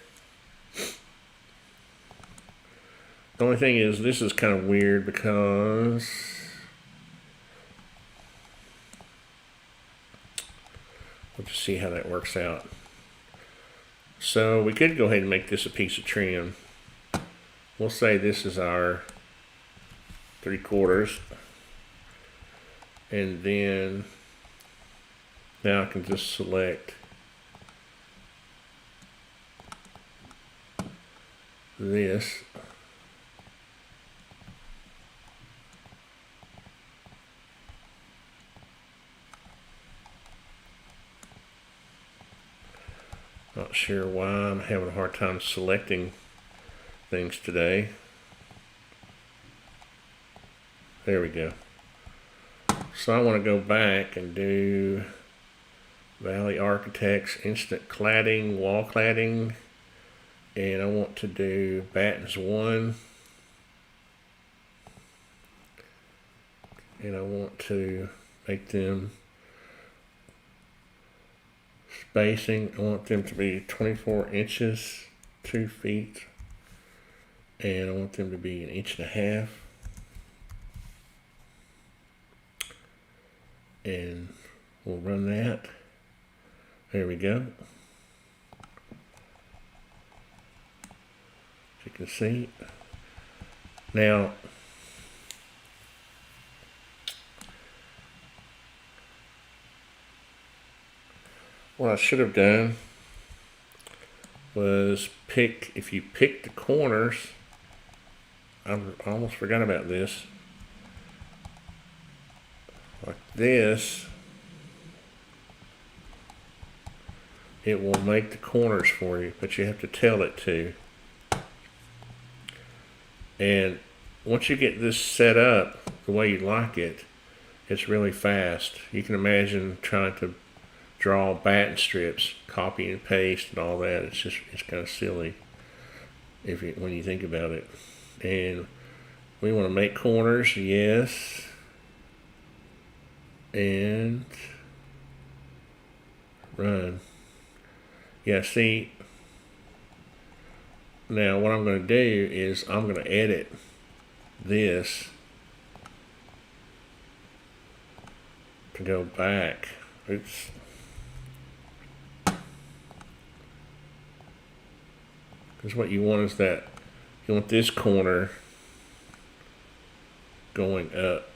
The only thing is, this is kind of weird because we'll just see how that works out. So we could go ahead and make this a piece of trim. We'll say this is our 3/4, and then now I can just select this. Not sure why I'm having a hard time selecting things today. There we go. So I want to go back and do Valley Architects instant cladding, wall cladding, and I want to do battens 1, and I want to make them spacing. I want them to be 24 inches, 2 feet, and I want them to be 1.5 inches. And we'll run that. There we go. As you can see. Now, what I should have done was if you pick the corners, I almost forgot about this. Like this, it will make the corners for you, but you have to tell it to. And once you get this set up the way you like it, it's really fast. You can imagine trying to draw batten strips, copy and paste and all that. It's kind of silly when you think about it. And we want to make corners, yes. And run. Yeah, see, now what I'm going to do is I'm going to edit this to go back. Oops. Because what you want is that you want this corner going up.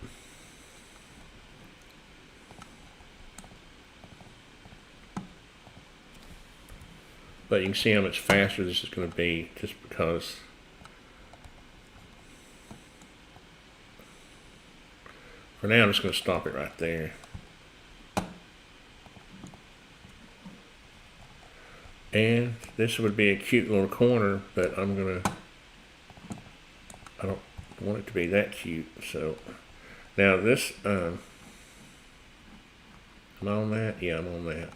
But you can see how much faster this is going to be just because for now I'm just going to stop it right there. And this would be a cute little corner, but I don't want it to be that cute. So now this, am I on that? Yeah, I'm on that.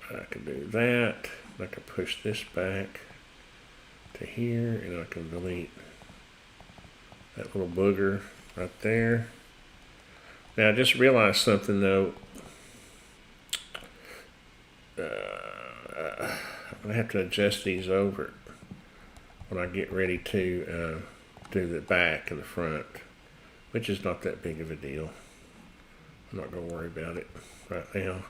I can do that. I can push this back to here, and I can delete that little booger right there. Now I just realized something though. I'm gonna have to adjust these over when I get ready to do the back and the front, which is not that big of a deal. I'm not gonna worry about it right now.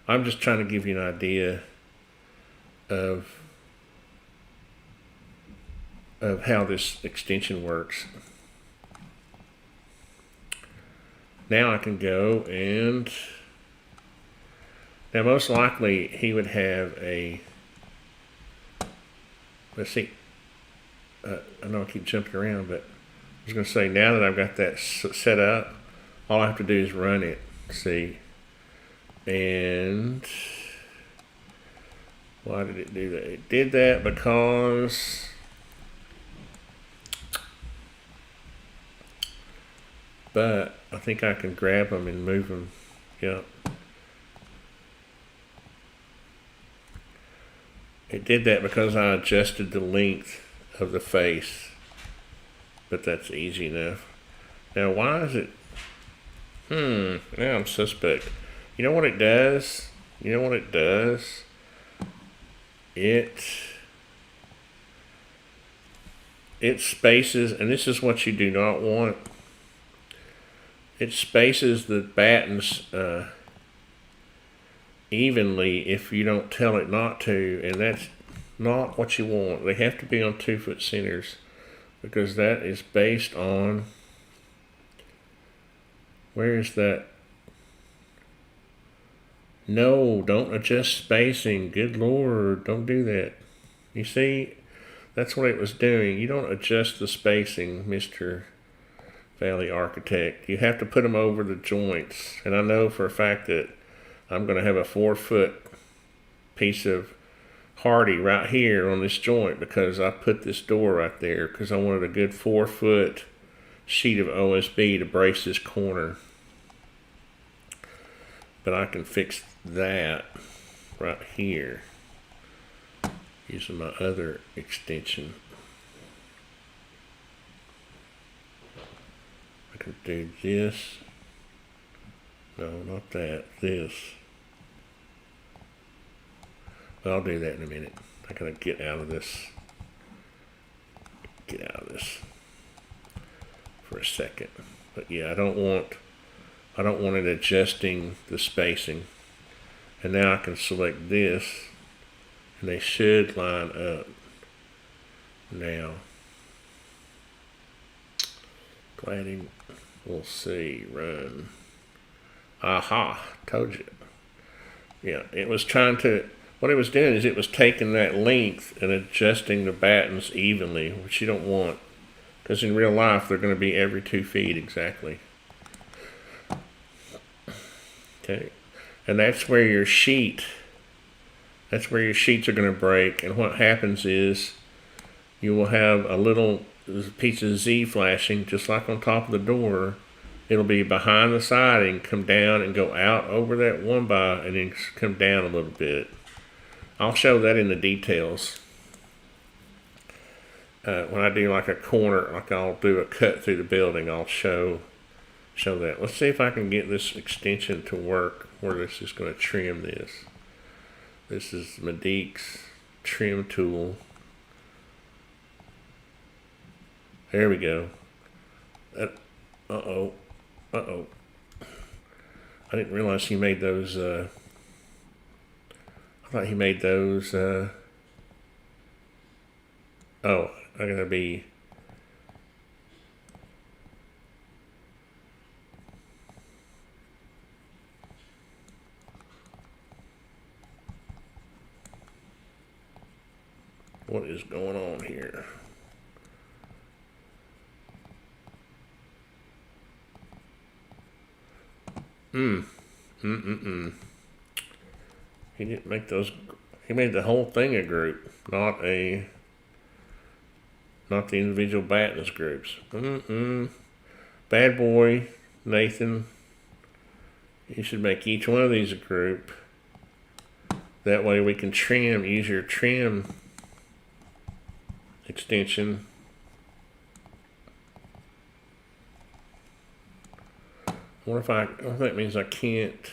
I'm just trying to give you an idea of how this extension works. Now I can go and now most likely he would have a, let's see, I know I keep jumping around, but I was going to say now that I've got that set up, all I have to do is run it, see. And why did it do that? It did that because but I think I can grab them and move them. Yep. It did that because I adjusted the length of the face, but that's easy enough. Now why is it now I'm suspect. You know what it does? It spaces, and this is what you do not want. It spaces the battens evenly if you don't tell it not to, and that's not what you want. They have to be on 2-foot centers because that is based on, where is that? No, don't adjust spacing. Good Lord, don't do that. You see, that's what it was doing. You don't adjust the spacing, Mr. Valley Architect. You have to put them over the joints. And I know for a fact that I'm going to have a 4-foot piece of hardy right here on this joint because I put this door right there because I wanted a good 4-foot sheet of OSB to brace this corner. But I can fix that right here using my other extension. I can do this. No, not that. This. I'll do that in a minute. I gotta get out of this. Get out of this for a second. But yeah, I don't want it adjusting the spacing. And now I can select this, and they should line up. Now, cladding. We'll see. Run. Aha! Told you. Yeah, it was trying to. What it was doing is it was taking that length and adjusting the battens evenly, which you don't want. Because in real life, they're going to be every 2 feet exactly. Okay. And that's where your sheets are going to break. And what happens is you will have a little piece of Z flashing, just like on top of the door. It'll be behind the siding, come down and go out over that 1x, and then come down a little bit. I'll show that in the details. When I do like a corner, like I'll do a cut through the building, I'll show that. Let's see if I can get this extension to work where this is going to trim this. This is Medic's trim tool. There we go. Uh-oh. I didn't realize he made those, I thought he made those, oh, I gotta be, what is going on here? He didn't make those. He made the whole thing a group, not the individual battens groups. Bad boy, Nathan. You should make each one of these a group. That way we can use your trim extension. I wonder if that means I can't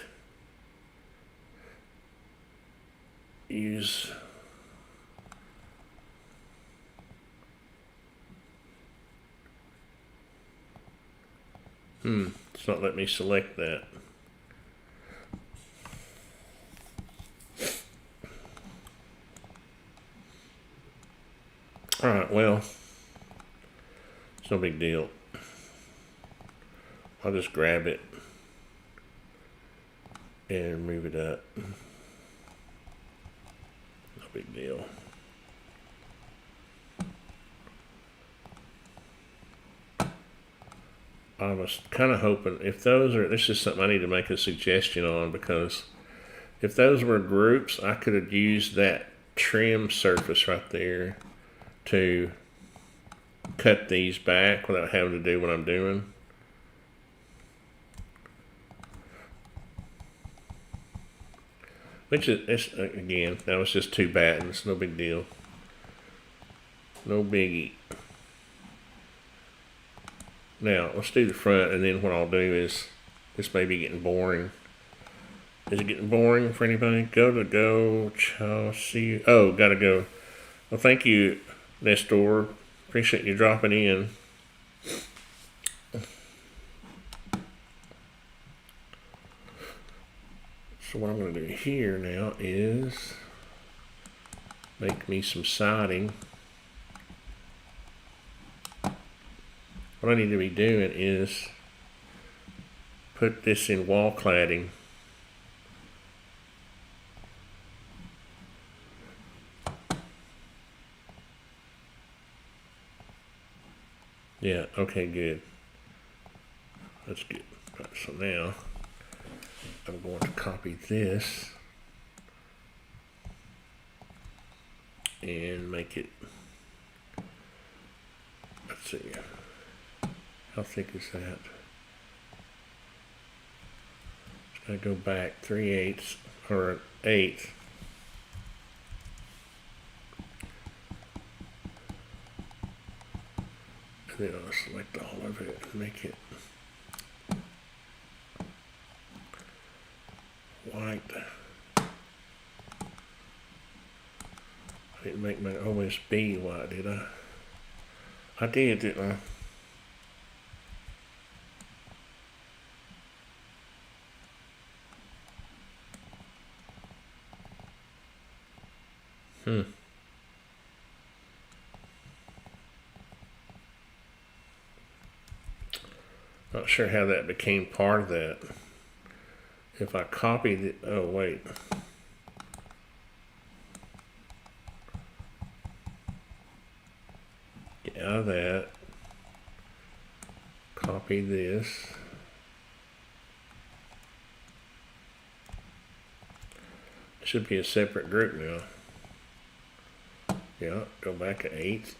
use. It's not letting me select that. Alright, well, it's no big deal. I'll just grab it and move it up. No big deal. I was kind of hoping if those are, this is something I need to make a suggestion on, because if those were groups, I could have used that trim surface right there to cut these back without having to do what I'm doing. Which is, again, that was just 2 battens, no big deal. No biggie. Now, let's do the front, and then what I'll do is, this may be getting boring. Is it getting boring for anybody? Chelsea. Oh, gotta go. Well, thank you, Nestor. Appreciate you dropping in. So what I'm going to do here now is make me some siding. What I need to be doing is put this in wall cladding. Yeah, okay, good. That's good. Right, so now I'm going to copy this and make it, let's see, how thick is that? It's gotta go back 3/8 or 1/8. And then I'll select all of it and make it white. I didn't make my OSB white, did I? I did, didn't I? Not sure how that became part of that. If I copied it, oh wait. Get out of that. Copy this. It should be a separate group now. Yeah, go back 1/8.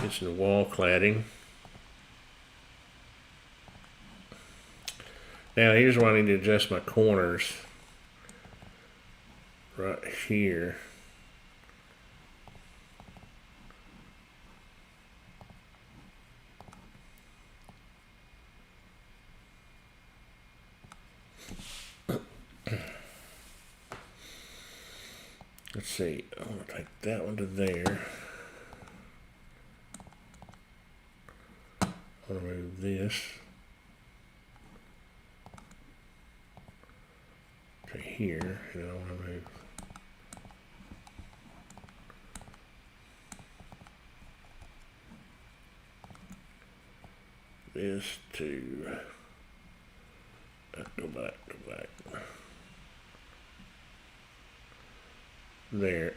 It's in the wall cladding. Now here's where I need to adjust my corners. Right here. Let's see, I'm gonna take that one to there. I'm gonna move this to here, and I wanna move this to, go back. There.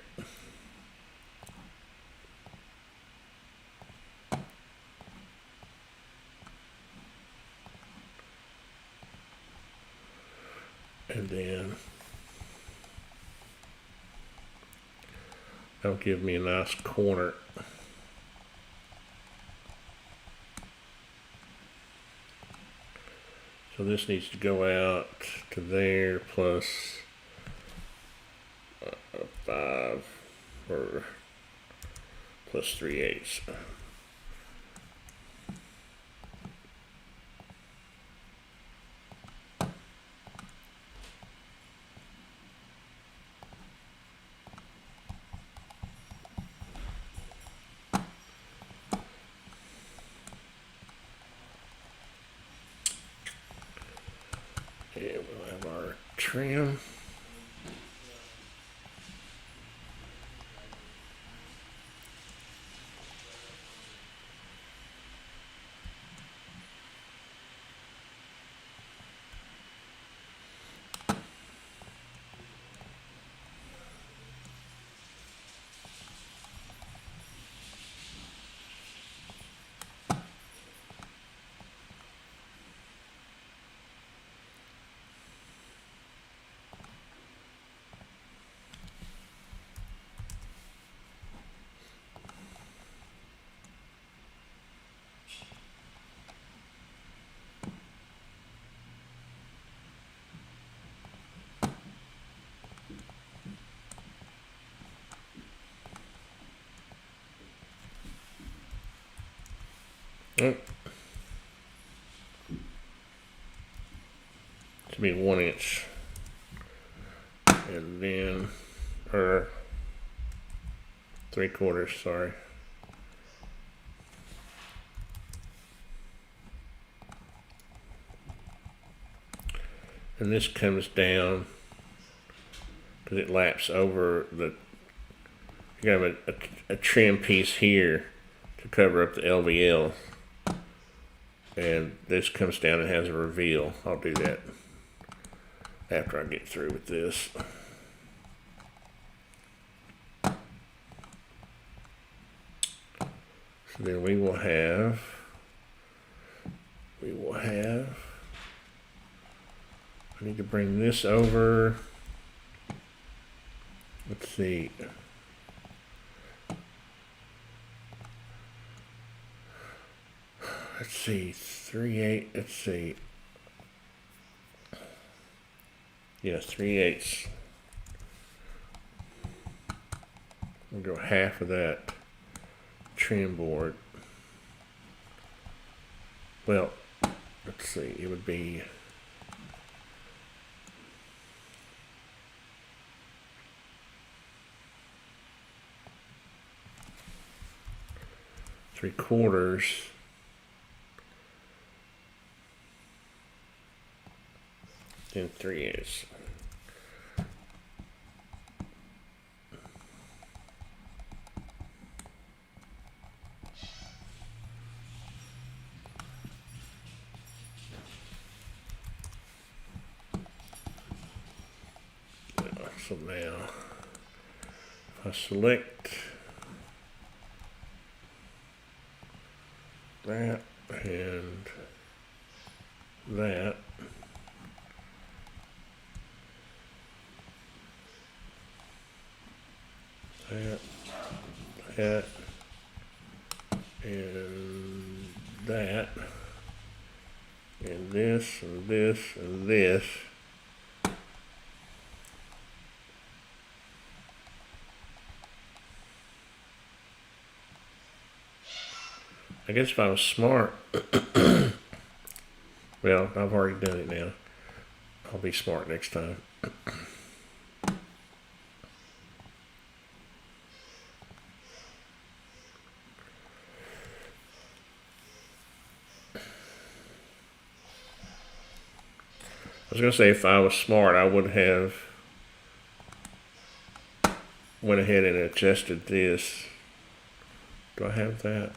And then that'll give me a nice corner. So this needs to go out to there plus 5 or plus 3/8. And we'll have our trim. Oh. To be 1 inch, and then, or 3/4, sorry. And this comes down because it laps over the, you have a trim piece here to cover up the LVL. And this comes down and has a reveal. I'll do that after I get through with this. So then we will have, I need to bring this over. Let's see. Let's see, 3/8, let's see. Yeah, 3/8. We'll go half of that trim board. Well, let's see, it would be three-quarters. And 3/8. So now, if I select that and that, that, and that, and this, and this, and this. I guess if I was smart, well, I've already done it now. I'll be smart next time. I was going to say if I was smart, I would have went ahead and adjusted this. Do I have that?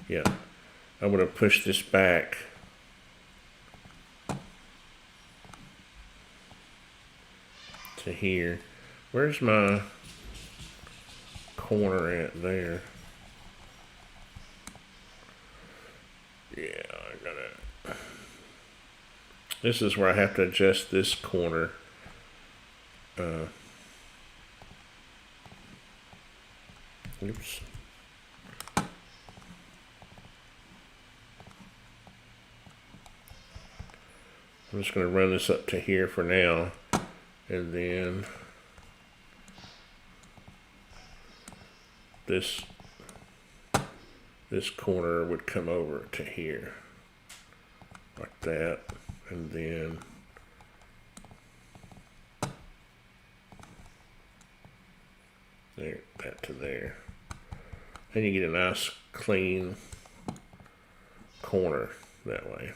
Yeah. I would have pushed this back. To here. Where's my corner at there? Yeah, I gotta. This is where I have to adjust this corner. Oops. I'm just going to run this up to here for now, and then this corner would come over to here, like that, and then there, that to there. Then you get a nice clean corner that way.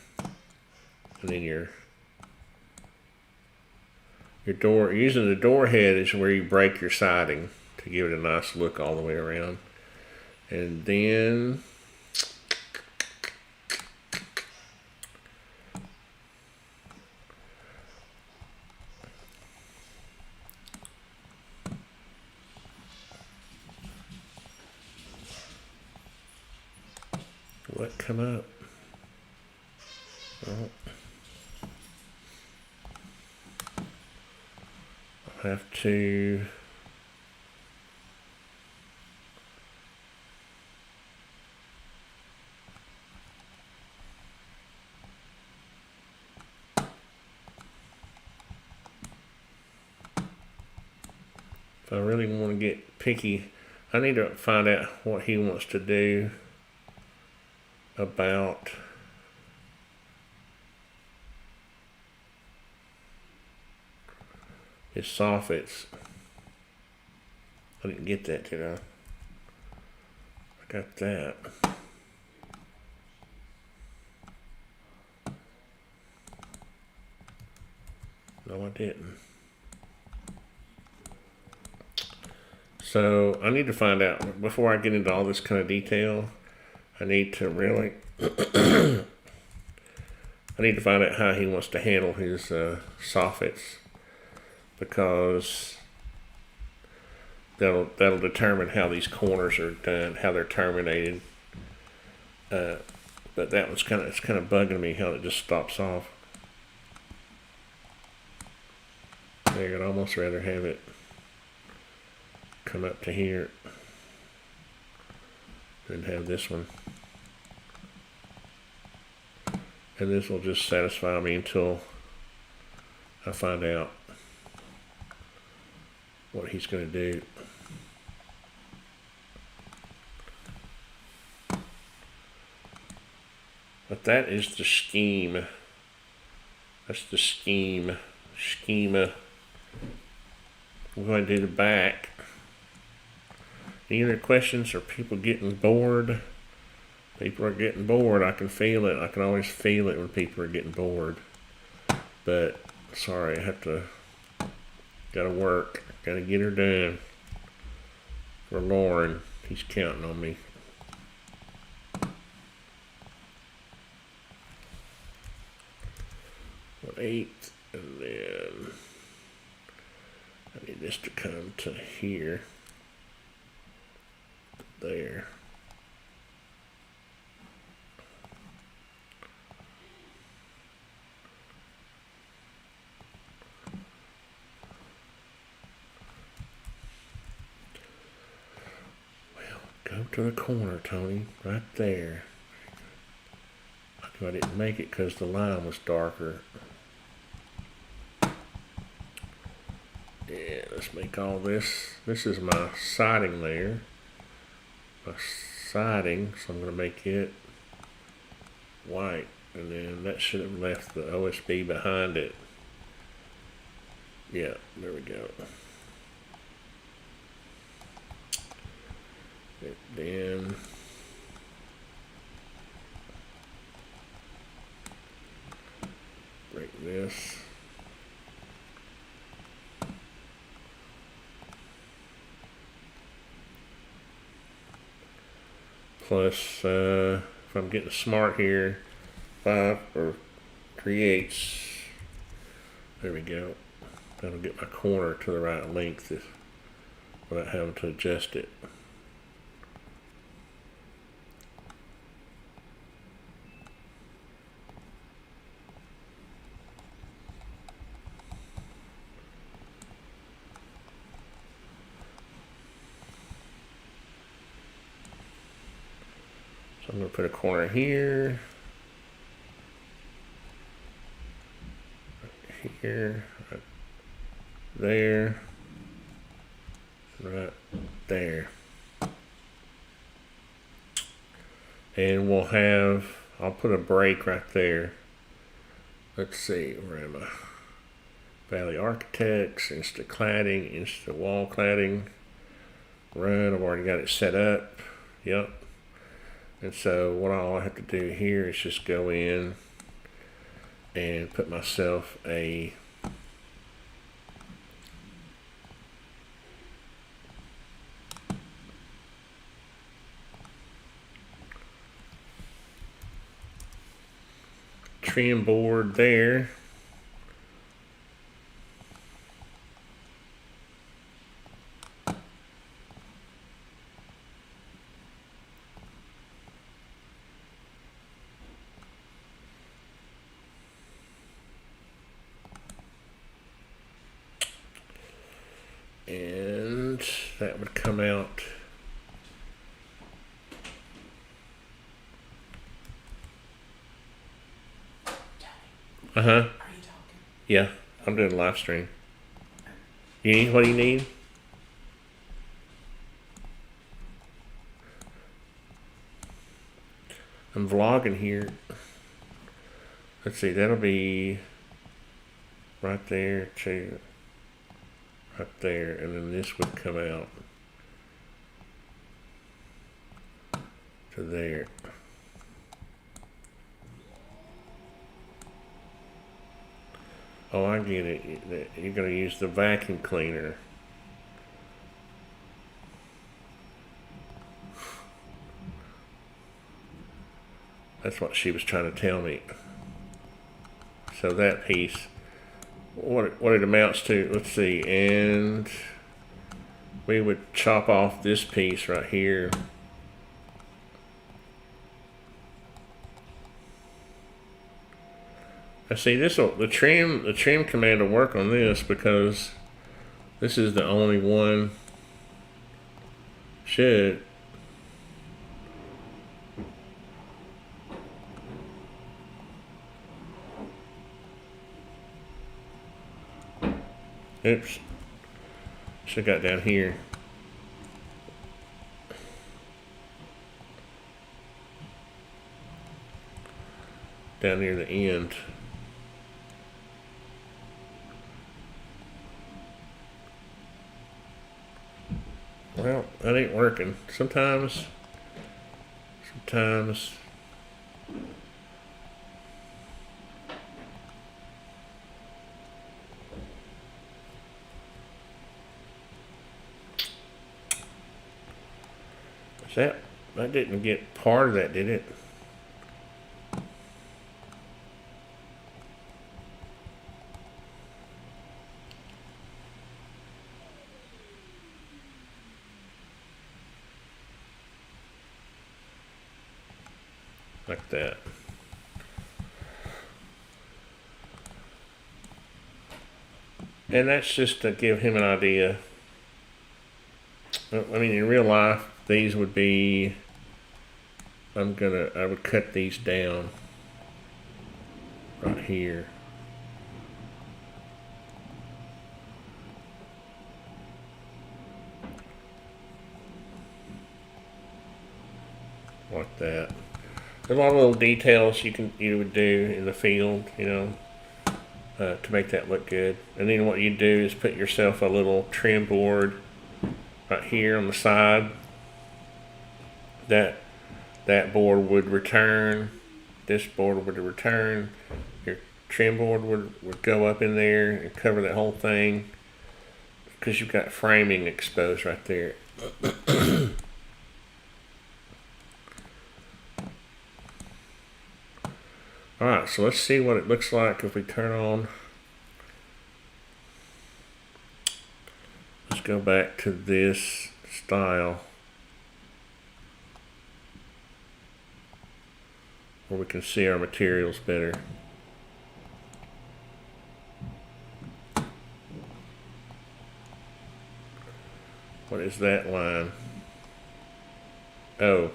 And then your door, using the door head is where you break your siding to give it a nice look all the way around. And then what come up? Oh. I'll have to if I really want to get picky, I need to find out what he wants to do about his soffits. I didn't get that, did I? I got that. No, I didn't. So I need to find out, before I get into all this kind of detail, I need to really, I need to find out how he wants to handle his soffits, because that'll determine how these corners are done, how they're terminated. But that one's kind of bugging me how it just stops off. There, I'd almost rather have it come up to here than have this one. And this will just satisfy me until I find out what he's going to do. But that is the scheme. That's the schema. We're going to do the back. Any other questions? Are people getting bored? People are getting bored. I can feel it. I can always feel it when people are getting bored. But sorry, I have to. Gotta work. Gotta get her done. For Lauren, he's counting on me. Eighth, and then I need this to come to here, there. Well, go to the corner, Tony, right there. I didn't make it because the line was darker. Yeah, let's make all this. This is my siding layer. My siding, so I'm going to make it white. And then that should have left the OSB behind it. Yeah, there we go. And then break this. Plus, if I'm getting smart here, 5 or 3/8. There we go. That'll get my corner to the right length without having to adjust it. I'm going to put a corner here, right there, right there. And we'll have, I'll put a break right there. Let's see, where am I? Valley Architects, Insta Cladding, Insta Wall Cladding. Run, I've already got it set up. Yep. And so what all I have to do here is just go in and put myself a trim board there. And that would come out. Uh-huh. Are you talking? Yeah, I'm doing a live stream. You need what do you need? I'm vlogging here. Let's see, that'll be right there too. Right there, and then this would come out to there. Oh, I get it. You're going to use the vacuum cleaner. That's what she was trying to tell me. So that piece, what it amounts to, let's see, and we would chop off this piece right here. I see the trim command will work on this because this is the only one. Should. Oops. Should have got down here. Down near the end. Well, that ain't working. Sometimes. That didn't get part of that, did it? Like that. And that's just to give him an idea. I mean, in real life, these would be, I would cut these down right here. Like that. There's a lot of little details you would do in the field, you know, to make that look good. And then what you do is put yourself a little trim board right here on the side. That board would return. This board would return. Your trim board would go up in there and cover that whole thing because you've got framing exposed right there. Alright, so let's see what it looks like if we turn on. Let's go back to this style where we can see our materials better. What is that line? Oh.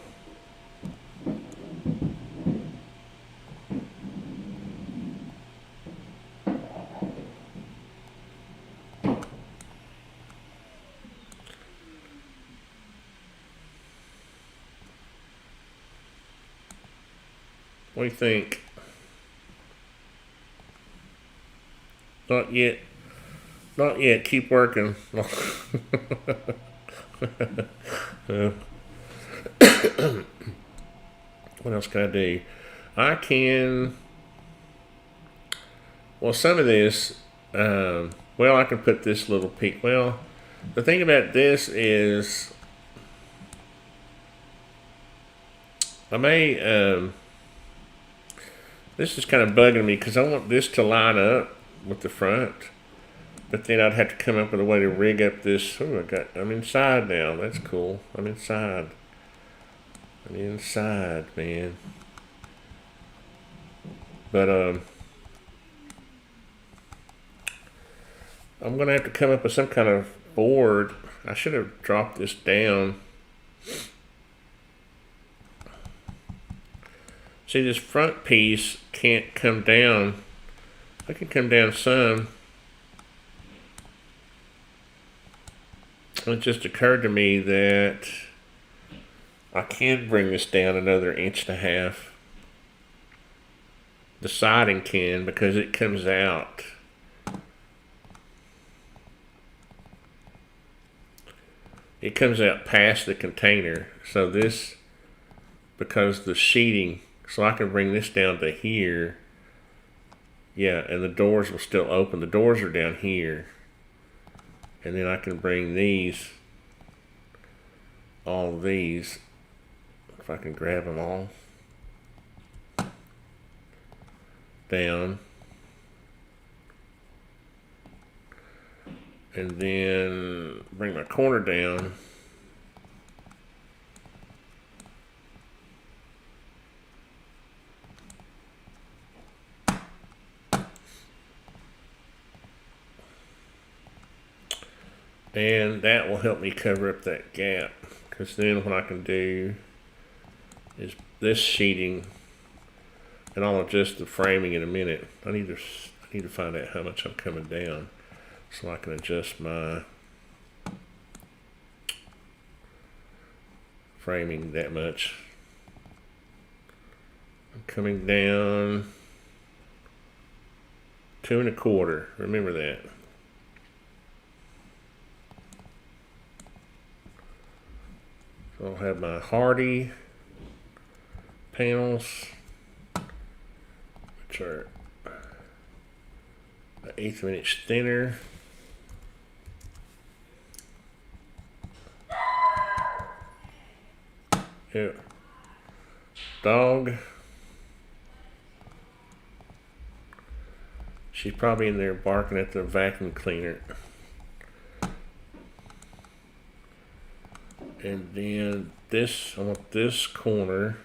What do you think? Not yet. Not yet. Keep working. What else can I do? I can. Well, some of this. Well, I can put this little peak. Well, the thing about this is, I may. This is kind of bugging me because I want this to line up with the front, but then I'd have to come up with a way to rig up this. Oh, I'm inside now. That's cool. I'm inside, man. But I'm gonna have to come up with some kind of board. I should have dropped this down. See, this front piece can't come down. I can come down some. It just occurred to me that I can bring this down another 1.5 inches. The siding can, because it comes out. It comes out past the container. So this, because the sheeting, so I can bring this down to here. Yeah, and the doors will still open. The doors are down here. And then I can bring these, all of these, if I can grab them all. down. And then bring my corner down. And that will help me cover up that gap. Because then what I can do is this sheeting, and I'll adjust the framing in a minute. I need to find out how much I'm coming down so I can adjust my framing that much. I'm coming down 2 1/4. Remember that. So I'll have my hardy panels, which are an 1/8 of an inch thinner. Yeah. Dog. She's probably in there barking at the vacuum cleaner. And then this, I want this corner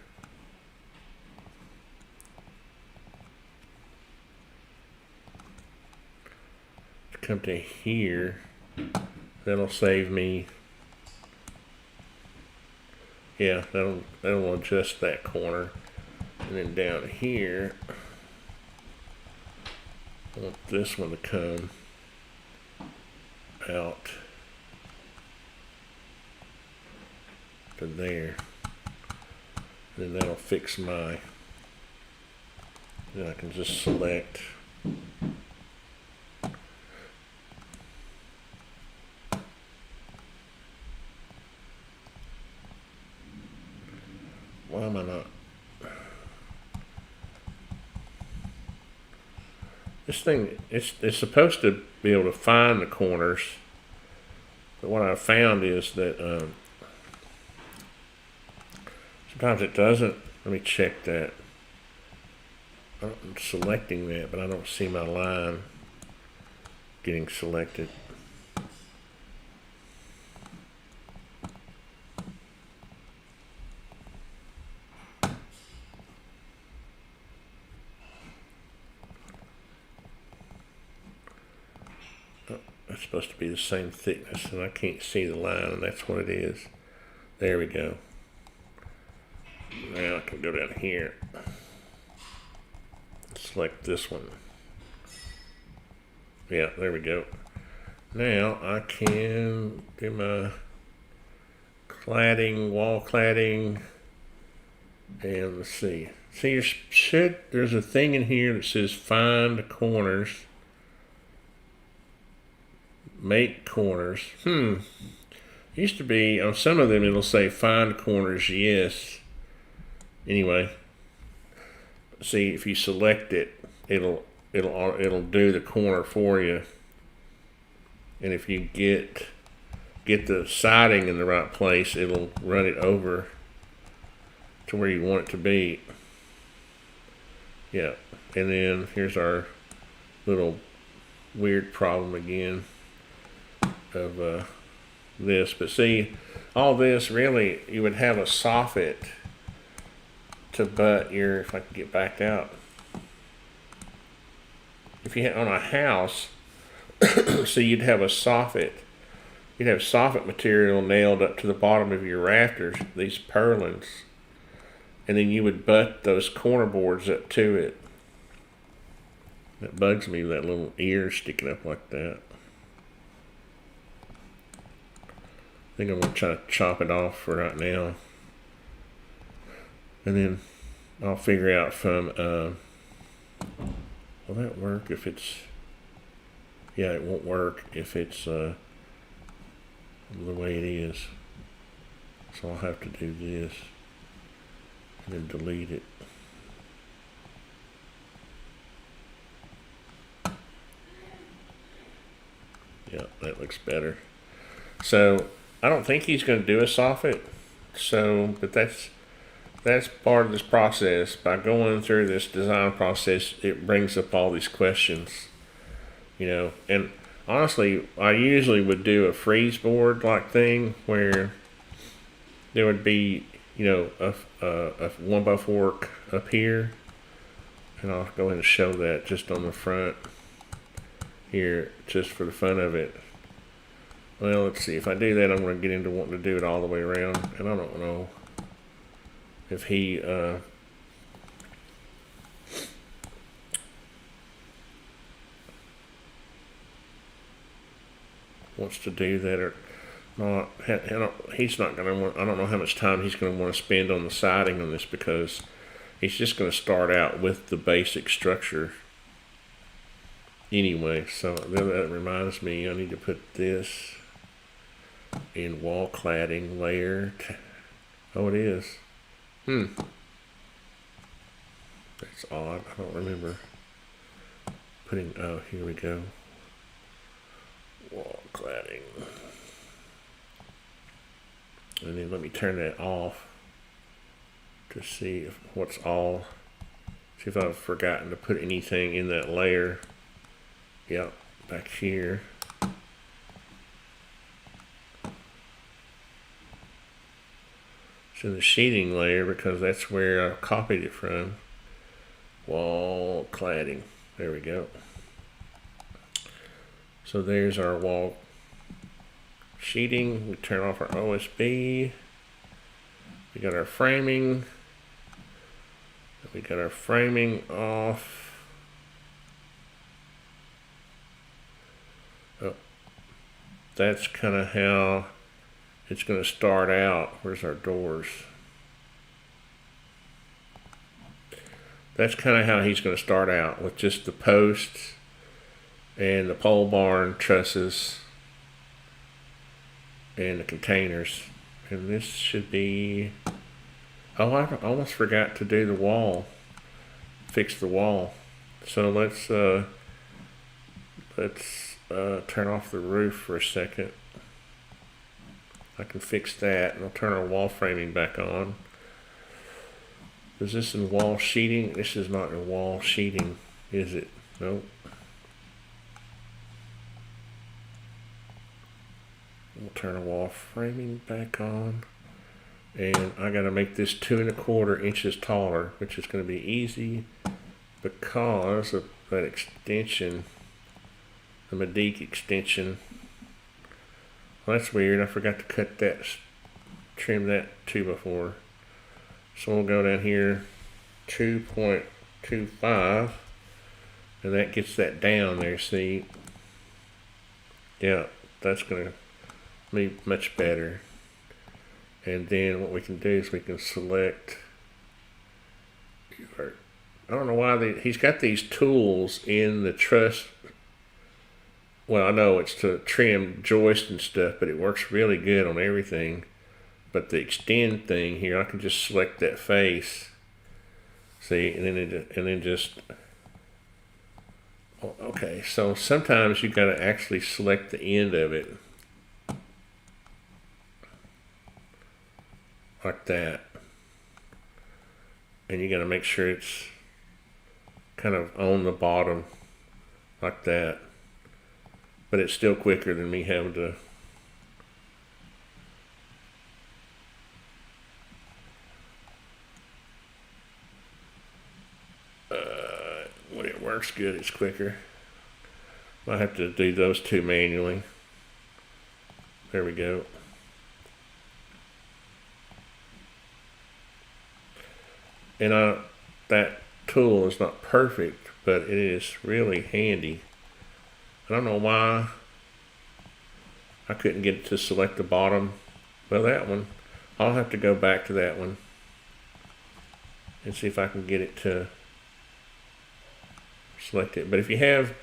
to come to here. That'll save me. Yeah, that'll adjust that corner. And then down here, I want this one to come out to there. Then that'll fix my, then I can just select why am I not? This thing, it's supposed to be able to find the corners, but what I found is that sometimes it doesn't. Let me check that. I'm selecting that, but I don't see my line getting selected. It's supposed to be the same thickness, and I can't see the line, and that's what it is. There we go. Now I can go down here. Select this one. Yeah, there we go. Now I can do my cladding, wall cladding, and let's see. See, there's a thing in here that says find the corners. Make corners. Used to be on some of them it'll say find corners, yes. Anyway, see if you select it, it'll do the corner for you. And if you get the siding in the right place, it'll run it over to where you want it to be. Yeah, and then here's our little weird problem again of this. But see, all this really, you would have a soffit to butt your, if I can get back out. If you had on a house, so you'd have a soffit. You'd have soffit material nailed up to the bottom of your rafters, these purlins. And then you would butt those corner boards up to it. That bugs me, that little ear sticking up like that. I think I'm going to try to chop it off for right now. And then I'll figure out from, will that work if it's, yeah, it won't work if it's the way it is. So I'll have to do this and then delete it. Yeah, that looks better. So I don't think he's going to do a soffit. So, but that's that's part of this process. By going through this design process, it brings up all these questions, and honestly, I usually would do a freeze board like thing where there would be, a 1x4 up here, and I'll go ahead and show that just on the front here, just for the fun of it. Well, let's see, if I do that, I'm going to get into wanting to do it all the way around, and I don't know if he wants to do that or not. He's not going to want, I don't know how much time he's going to want to spend on the siding on this, because he's just going to start out with the basic structure anyway. So then that reminds me, I need to put this in wall cladding layer. Oh, it is. That's odd. I don't remember putting, oh, here we go. Wall cladding. And then let me turn that off to see what's all, see if I've forgotten to put anything in that layer. Yep, back here. It's in the sheeting layer because that's where I copied it from. Wall cladding. There we go. So there's our wall sheeting. We turn off our OSB. We got our framing. We got our framing off. Oh, that's kind of how it's going to start out. Where's our doors? That's kind of how he's going to start out, with just the posts and the pole barn trusses and the containers. And this should be, oh, I almost forgot to do the wall, fix the wall. So let's turn off the roof for a second. I can fix that, and I'll turn our wall framing back on. Is this in wall sheeting? This is not in wall sheeting, is it? Nope. We'll turn our wall framing back on. And I gotta make this 2 1/4 inches taller, which is gonna be easy because of that extension, the Medique extension. Well, that's weird. I forgot to cut that, trim that 2x4. So we'll go down here 2.25, and that gets that down there. See? Yeah, that's gonna be much better. And then what we can do is we can select, I don't know why he's got these tools in the truss. Well, I know it's to trim joist and stuff, but it works really good on everything. But the extend thing here, I can just select that face. See, and then just, okay, so sometimes you gotta actually select the end of it. Like that. And you gotta make sure it's kind of on the bottom, like that. But it's still quicker than me having to when it works good, it's quicker. I have to do those two manually. There we go. And that tool is not perfect, but it is really handy. I don't know why I couldn't get it to select the bottom. Well, that one, I'll have to go back to that one and see if I can get it to select it. But if you have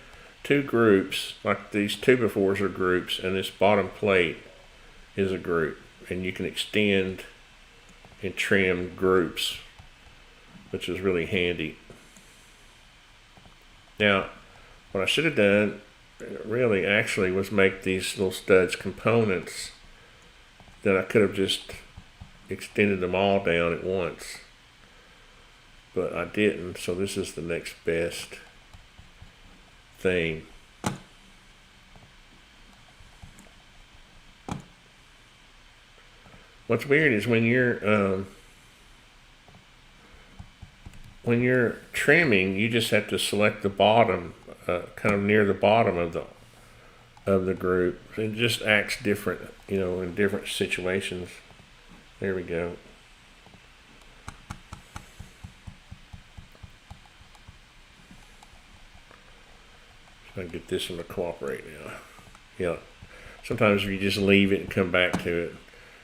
two groups, like these 2x4s are groups, and this bottom plate is a group, and you can extend and trim groups, which is really handy. Now, what I should have done really actually was make these little studs components that I could have just extended them all down at once. but I didn't, so this is the next best thing. What's weird is when you're trimming, you just have to select the bottom, kind of near the bottom of the group. It just acts different, in different situations. There we go. I get this one to cooperate now. Yeah. Sometimes you just leave it and come back to it.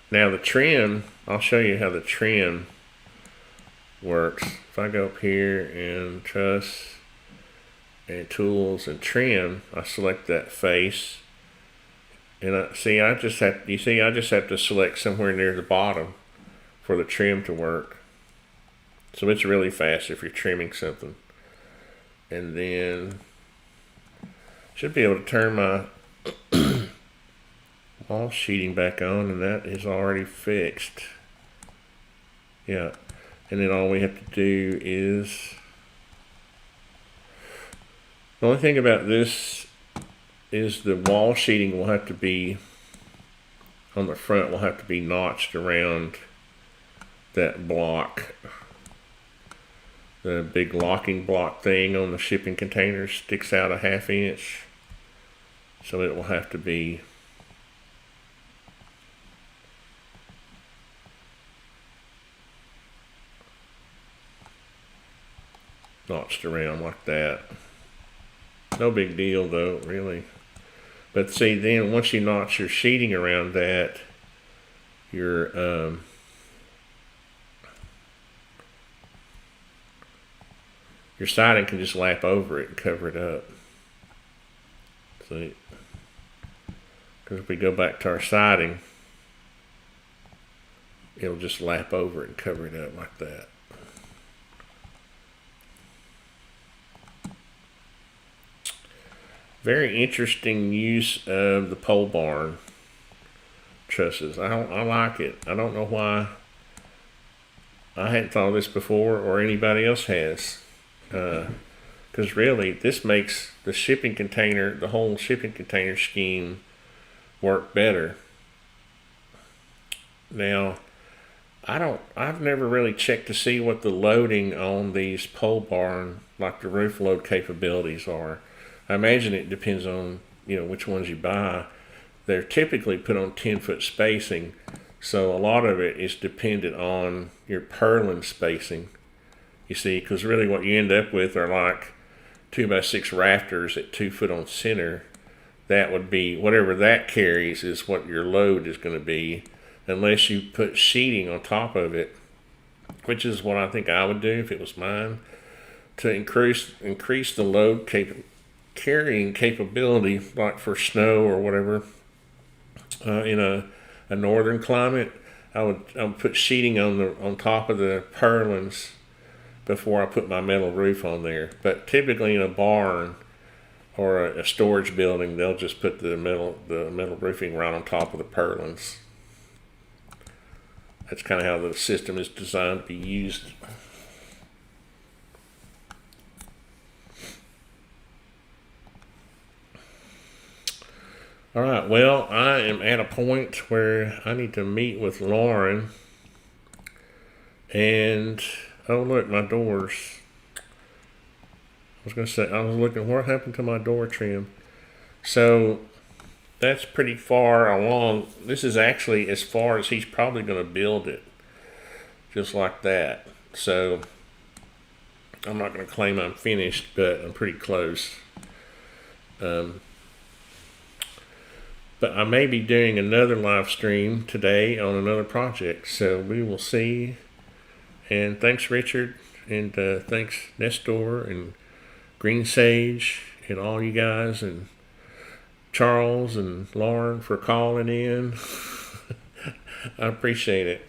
Now the trim, I'll show you how the trim works. If I go up here and truss and tools and trim, I select that face. And I just have to select somewhere near the bottom for the trim to work. So it's really fast if you're trimming something. And then should be able to turn my wall sheeting back on, and that is already fixed. Yeah. And then all we have to do is, the only thing about this is the wall sheeting will have to be, on the front, will have to be notched around that block. The big locking block thing on the shipping container sticks out a 1/2 inch. So it will have to be notched around like that. No big deal though, really. But see, then once you notch your sheeting around that, your siding can just lap over it and cover it up. See? Because if we go back to our siding, it'll just lap over it and cover it up like that. Very interesting use of the pole barn trusses. I like it. I don't know why I hadn't thought of this before, or anybody else has. Because really, this makes the shipping container, the whole shipping container scheme, work better. Now, I've never really checked to see what the loading on these pole barn, like the roof load capabilities are. I imagine it depends on, which ones you buy. They're typically put on 10-foot spacing, so a lot of it is dependent on your purlin spacing. You see, because really what you end up with are like 2x6 rafters at 2 foot on center. That would be, whatever that carries is what your load is going to be, unless you put sheeting on top of it, which is what I think I would do if it was mine, to increase the load carrying capability, like for snow or whatever. In a northern climate, I would put sheeting on top of the purlins before I put my metal roof on there. But typically in a barn or a storage building, they'll just put the metal roofing right on top of the purlins. That's kind of how the system is designed to be used. All right, well, I am at a point where I need to meet with Lauren. And, oh look, my doors. I was going to say, I was looking, what happened to my door trim? So, that's pretty far along. This is actually as far as he's probably going to build it. Just like that. So, I'm not going to claim I'm finished, but I'm pretty close. But I may be doing another live stream today on another project, so we will see. And thanks, Richard, and thanks, Nestor, and Green Sage, and all you guys, and Charles and Lauren for calling in. I appreciate it.